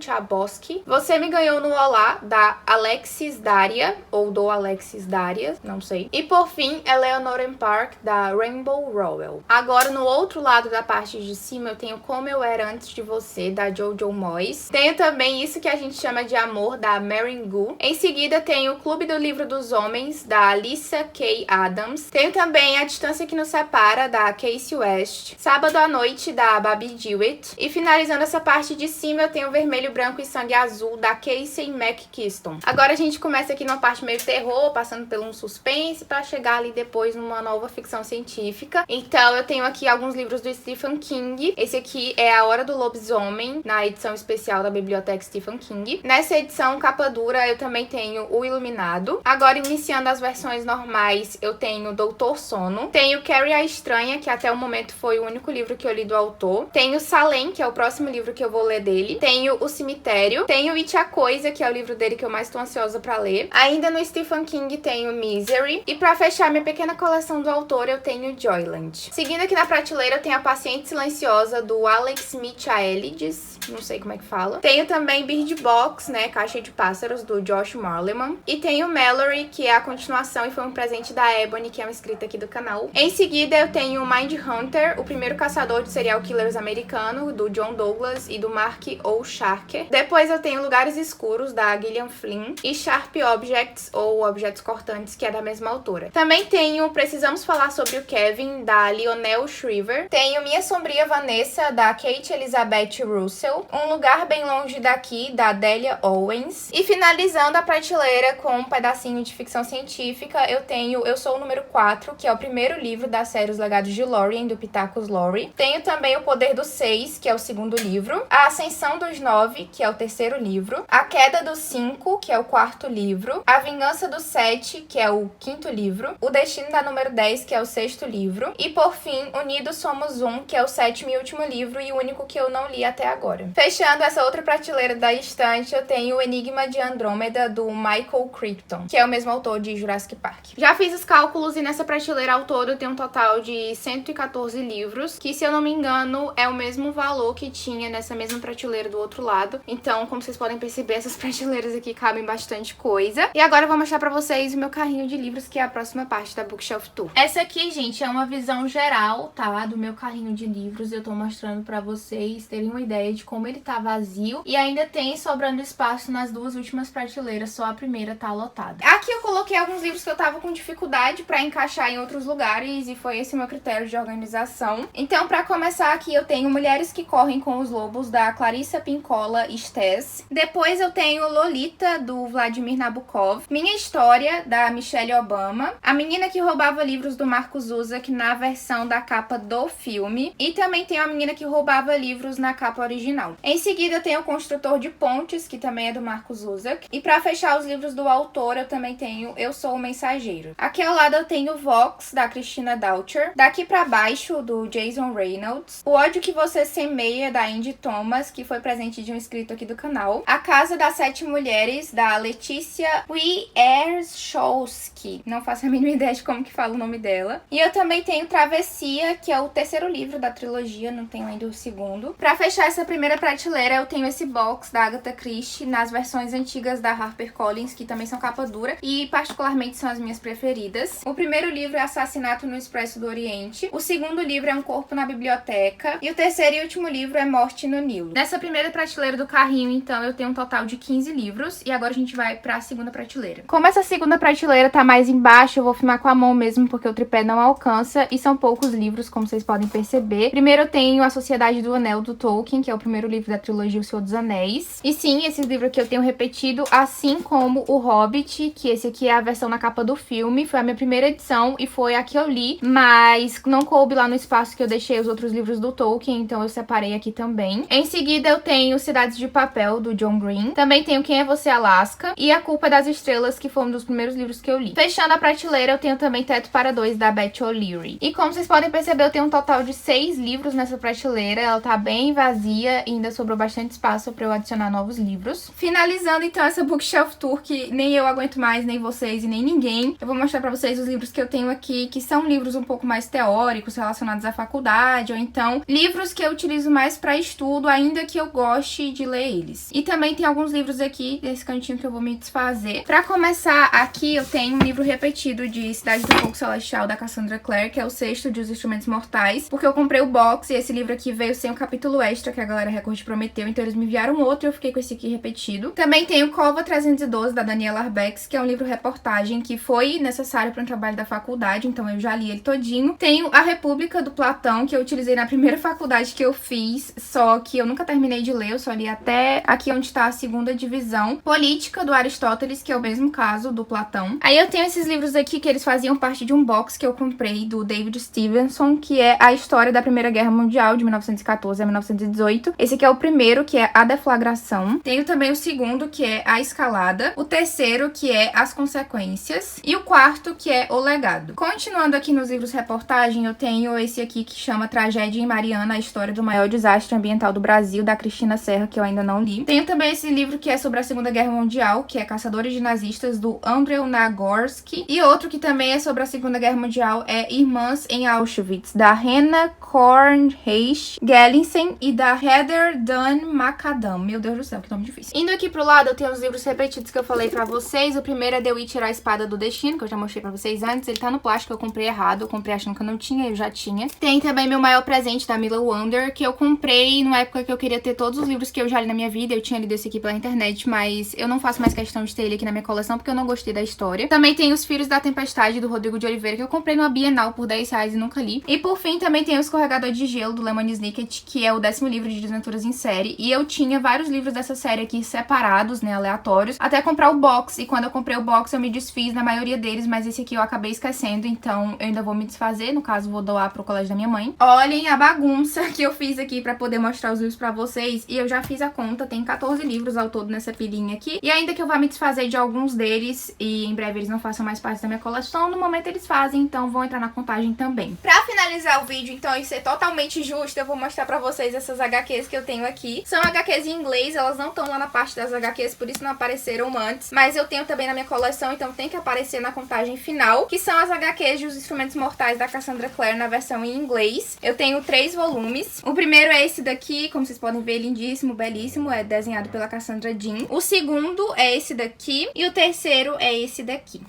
Chbosky. Você Me Ganhou no Olá, da Alexis Daria, ou do Alexis Daria, não sei. E por fim, Eleanor and Park, da Rainbow Rowell. Agora, no outro lado da parte de cima, eu tenho Como Eu Era Antes de Você, da Jojo Moyes. Tenho também Isso que a gente chama de Amor, da Mary Gu. Em seguida, tenho O Clube do Livro dos Homens, da Alyssa K. Adams. Tenho também A Distância que Nos Separa, da Casey West. Sábado à Noite, da Babi Dewitt. E finalizando essa parte de cima, eu tenho Vermelho, Branco e Sangue Azul, da Casey McKiston. Agora a gente começa aqui numa parte meio terror, passando por um suspense, para chegar ali depois numa nova ficção científica. Então eu tenho aqui alguns livros do Stephen King. Esse aqui é A Hora do Lobisomem, na edição especial da Biblioteca Stephen King. Nessa edição, capa dura, eu também tenho O Iluminado. Agora, iniciando as versões normais, eu tenho Doutor Sono. Tenho Carrie a Estranha, que até o momento foi o único livro que eu li do autor. Tenho Salem, que é o próximo livro que eu vou ler dele. Tenho O Cemitério. Tenho It a Coisa, que é o livro dele que eu mais tô ansiosa pra ler. Ainda no Stephen King tenho Misery. E pra fechar minha pequena coleção do autor, eu tenho Joyland. Seguindo aqui na prateleira, eu tenho A Paciente Silenciosa, do Alex Michaelides. Não sei como é que fala. Tenho também Bird Box, né? Caixa de Pássaros, do Josh Marleman. E tenho Mallory, que é a continuação e foi um presente da Ebony, que é uma inscrita aqui do canal. Em seguida, eu tenho Mind Hunter, o primeiro caçador de serial killers americano, do John Douglas e do Mark O. Sharker. Depois eu tenho Lugares Escuros, da Gillian Flynn. E Sharp Objects, ou Objetos Cortantes, que é da mesma autora. Também tenho Precisamos Falar Sobre o Kevin, da Lionel Shriver. Tenho Minha Sombria Vanessa, da Kate Elizabeth Russell. Um Lugar Bem Longe Daqui, da Delia Owens. E finalizando a prateleira com um pedacinho de ficção científica, eu tenho Eu Sou o Número 4, que é o primeiro livro da série Os Legados de Lórien, do Pitacos Lori. Tenho também O Poder dos 6, que é o segundo livro. A Ascensão dos 9, que é o terceiro livro. A Queda dos 5, que é o quarto livro. A Vingança dos 7, que é o quinto livro. O Destino da Número 10, que é o sexto livro. E por fim, Unidos Somos Um, que é o sétimo e último livro e o único que eu não li até agora. Fechando essa outra prateleira da estante, eu tenho O Enigma de Andrômeda, do Michael Crichton, que é o mesmo autor de Jurassic Park. Já fiz os cálculos e nessa prateleira ao todo eu tenho um total de 114 livros, que se eu não me engano é o mesmo valor que tinha nessa mesma prateleira do outro lado. Então, como vocês podem perceber, essas prateleiras aqui cabem bastante coisa. E agora eu vou mostrar pra vocês o meu carrinho de livros, que é a próxima parte da Bookshelf Tour. Essa aqui, gente, é uma visão geral, tá? Do meu carrinho de livros. Eu tô mostrando pra vocês terem uma ideia de como ele tá vazio. E ainda tem sobrando espaço nas duas últimas prateleiras, só a primeira tá lotada. Aqui eu coloquei alguns livros que eu tava com dificuldade pra encaixar em outros lugares e foi esse o meu critério de organização. Então, pra começar aqui, eu tenho Mulheres que Correm com os Lobos, da Clarissa Pinkola Stess. Depois eu tenho Lolita, do Vladimir Nabokov. Minha História, da Michelle Obama. A Menina que Roubava Livros, do Marcos Zusak, na versão da capa do filme. E também tem A Menina que Roubava Livros na capa original. Em seguida, eu tenho O Construtor de Pontes, que também é do Marcos Zusak. E pra fechar os livros do autor, eu também tenho Eu Sou o Mensageiro. Aqui ao lado eu tenho Vox, da Christina Doucher. Daqui pra baixo, do Jason Reynolds. O Ódio que Você Semeia, da Andy Thomas, que foi presente de um inscrito aqui do canal. A Casa das Sete Mulheres, da Letícia Wierschowski. Não faço a mínima ideia de como que fala o nome dela. E eu também tenho Travessia, que é o terceiro livro da trilogia, não tenho ainda o segundo. Pra fechar essa primeira prateleira, eu tenho esse box da Agatha Christie, nas versões antigas da HarperCollins, que também são capa dura e particularmente são as minhas preferidas. O primeiro livro é Assassinato no Expresso do Oriente. O segundo livro é Um Corpo na Biblioteca. E o terceiro e último livro é Morte no Nilo. Nessa primeira prateleira do carrinho, então, eu tenho um total de 15 livros. E agora a gente vai pra segunda prateleira. Como essa segunda prateleira tá mais embaixo, eu vou filmar com a mão mesmo, porque o tripé não alcança. E são poucos livros, como vocês podem perceber. Primeiro eu tenho A Sociedade do Anel, do Tolkien, que é o primeiro livro da trilogia O Senhor dos Anéis. E sim, esse livro aqui eu tenho repetido, assim como O Hobbit, que esse aqui é a versão na capa do filme. Foi a minha primeira edição e foi a que eu li, mas não coube lá no espaço que eu deixei os outros livros do Tolkien, então eu separei aqui também. Em seguida eu tenho Cidades de Papel, do John Green. Também tenho Quem é Você, Alaska? E A Culpa das Estrelas, que foi um dos primeiros livros que eu li. Fechando a prateleira, eu tenho também Teto para Dois, da Beth O'Leary. E como vocês podem perceber, eu tenho um total de 6 livros nessa prateleira. Ela tá bem vazia e ainda sobrou bastante espaço pra eu adicionar novos livros. Finalizando, então, essa Bookshelf Tour, que nem eu aguento mais, nem vocês e nem ninguém. Eu vou mostrar pra vocês os livros que eu tenho aqui, que são livros um pouco mais teóricos, relacionados à faculdade, ou então livros que eu utilizo mais pra estudo, ainda que eu goste de ler eles. E também tem alguns livros aqui, desse cantinho, que eu vou me desfazer. Pra começar, aqui eu tenho um livro repetido de Cidade do Fogo Celestial, da Cassandra Clare, que é o sexto de Os Instrumentos Mortais, porque eu comprei o box e esse livro aqui veio sem o capítulo extra que a galera Record prometeu, então eles me enviaram outro e eu fiquei com esse aqui repetido. Também tenho Cova 312, da Daniela Arbex, que é um livro reportagem que foi necessário para um trabalho da faculdade, então eu já li ele todinho. Tenho A República, do Platão, que eu utilizei na primeira faculdade que eu fiz, só que eu nunca terminei de ler, eu só li até aqui onde tá a segunda divisão. Política, do Aristóteles, que é o mesmo caso do Platão. Aí eu tenho esses livros aqui que eles faziam parte de um box que eu comprei do David Stevenson, que é a história da Primeira Guerra Mundial, de 1914 a 1918. Esse aqui é o primeiro, que é A Deflagração. Tenho também o segundo, que é A Escalada. O terceiro, que é As Consequências. E o quarto, que é O Legado. Continuando aqui nos livros reportagem, eu tenho esse aqui que chama Tragédia em Mariana, a história do maior desastre ambiental do Brasil, da Cristina Serra, que eu ainda não li. Tenho também esse livro que é sobre a Segunda Guerra Mundial, que é Caçadores de Nazistas, do Andrei Nagorsky. E outro que também é sobre a Segunda Guerra Mundial é Irmãs em Auschwitz, da Hannah Kornreich Gellinsen e da Heather Dunn McAdam. Meu Deus do céu, que nome difícil. Indo aqui pro lado, eu tenho os livros repetidos que eu falei pra vocês. O primeiro é The Witcher, a Espada do Destino, que eu já mostrei pra vocês antes. Ele tá no plástico, eu comprei errado. Eu comprei achando que eu não tinha, eu já tinha. Tem também Meu Maior Presente, da Mila Wonder, que eu comprei numa época que eu queria ter todos os livros que eu já li na minha vida. Eu tinha lido esse aqui pela internet, mas eu não faço mais questão de ter ele aqui na minha coleção, porque eu não gostei da história. Também tem Os Filhos da Tempestade, do Rodrigo de Oliveira, que eu comprei numa Bienal por R$10 e nunca li. E por fim, também tem O Escorregador de Gelo, do Lemony Snicket, que é o 10º livro de Desventuras em Série. E eu tinha vários livros dessa série aqui separados, né, aleatórios, até comprar o box. E quando eu comprei o box, eu me desfiz na maioria deles, mas esse aqui eu acabei esquecendo, então eu ainda vou me desfazer. No caso, vou doar pro colégio da minha mãe. Olhem a bagunça que eu fiz aqui pra poder mostrar os livros pra vocês. E eu já fiz a conta, tem 14 livros ao todo nessa pilhinha aqui. E ainda que eu vá me desfazer de alguns deles, e em breve eles não façam mais parte da minha coleção, no momento eles fazem, então vão entrar na contagem também. Pra finalizar o vídeo, então, e ser totalmente justo, eu vou mostrar pra vocês essas HQs que eu tenho aqui. São HQs em inglês, elas não estão lá na parte das HQs, por isso não apareceram antes. Mas eu tenho também na minha coleção, então tem que aparecer na contagem final, que são as HQs de Os Instrumentos Mortais, da Cassandra Clare, na versão em inglês. Eu tenho 3 volumes. O primeiro é esse daqui, como vocês podem ver, lindíssimo, belíssimo, é desenhado pela Cassandra Jean. O segundo é esse daqui e o terceiro é esse daqui.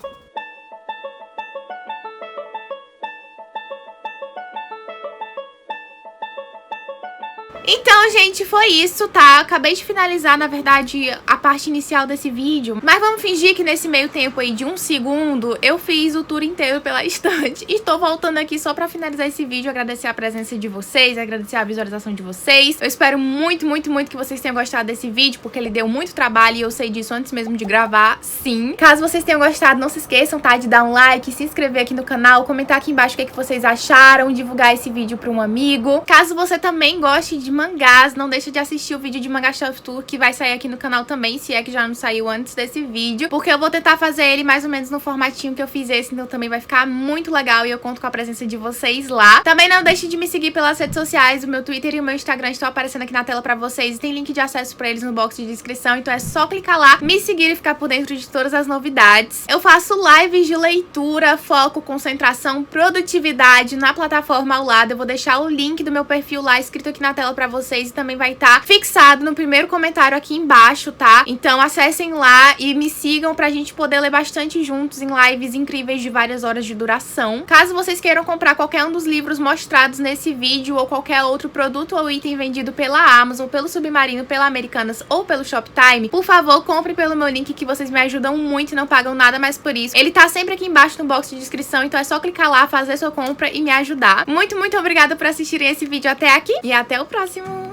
Então, gente, foi isso, tá? Acabei de finalizar, na verdade, a parte inicial desse vídeo. Mas vamos fingir que nesse meio tempo aí de 1 segundo, eu fiz o tour inteiro pela estante. E tô voltando aqui só pra finalizar esse vídeo, agradecer a presença de vocês, agradecer a visualização de vocês. Eu espero muito, muito, muito que vocês tenham gostado desse vídeo, porque ele deu muito trabalho e eu sei disso antes mesmo de gravar, sim. Caso vocês tenham gostado, não se esqueçam, tá? De dar um like, se inscrever aqui no canal, comentar aqui embaixo o que vocês acharam, divulgar esse vídeo pra um amigo. Caso você também goste de mangás, não deixa de assistir o vídeo de Manga Shelf Tour, que vai sair aqui no canal também, se é que já não saiu antes desse vídeo, porque eu vou tentar fazer ele mais ou menos no formatinho que eu fiz esse, então também vai ficar muito legal e eu conto com a presença de vocês lá. Também não deixe de me seguir pelas redes sociais, o meu Twitter e o meu Instagram estão aparecendo aqui na tela pra vocês e tem link de acesso pra eles no box de descrição, então é só clicar lá, me seguir e ficar por dentro de todas as novidades. Eu faço lives de leitura, foco, concentração, produtividade na plataforma ao lado, eu vou deixar o link do meu perfil lá escrito aqui na tela pra vocês e também vai estar fixado no primeiro comentário aqui embaixo, tá? Então acessem lá e me sigam pra gente poder ler bastante juntos em lives incríveis de várias horas de duração. Caso vocês queiram comprar qualquer um dos livros mostrados nesse vídeo ou qualquer outro produto ou item vendido pela Amazon, pelo Submarino, pela Americanas ou pelo Shoptime, por favor, compre pelo meu link que vocês me ajudam muito e não pagam nada mais por isso. Ele tá sempre aqui embaixo no box de descrição, então é só clicar lá, fazer sua compra e me ajudar. Muito, muito obrigada por assistirem esse vídeo até aqui e até o próximo!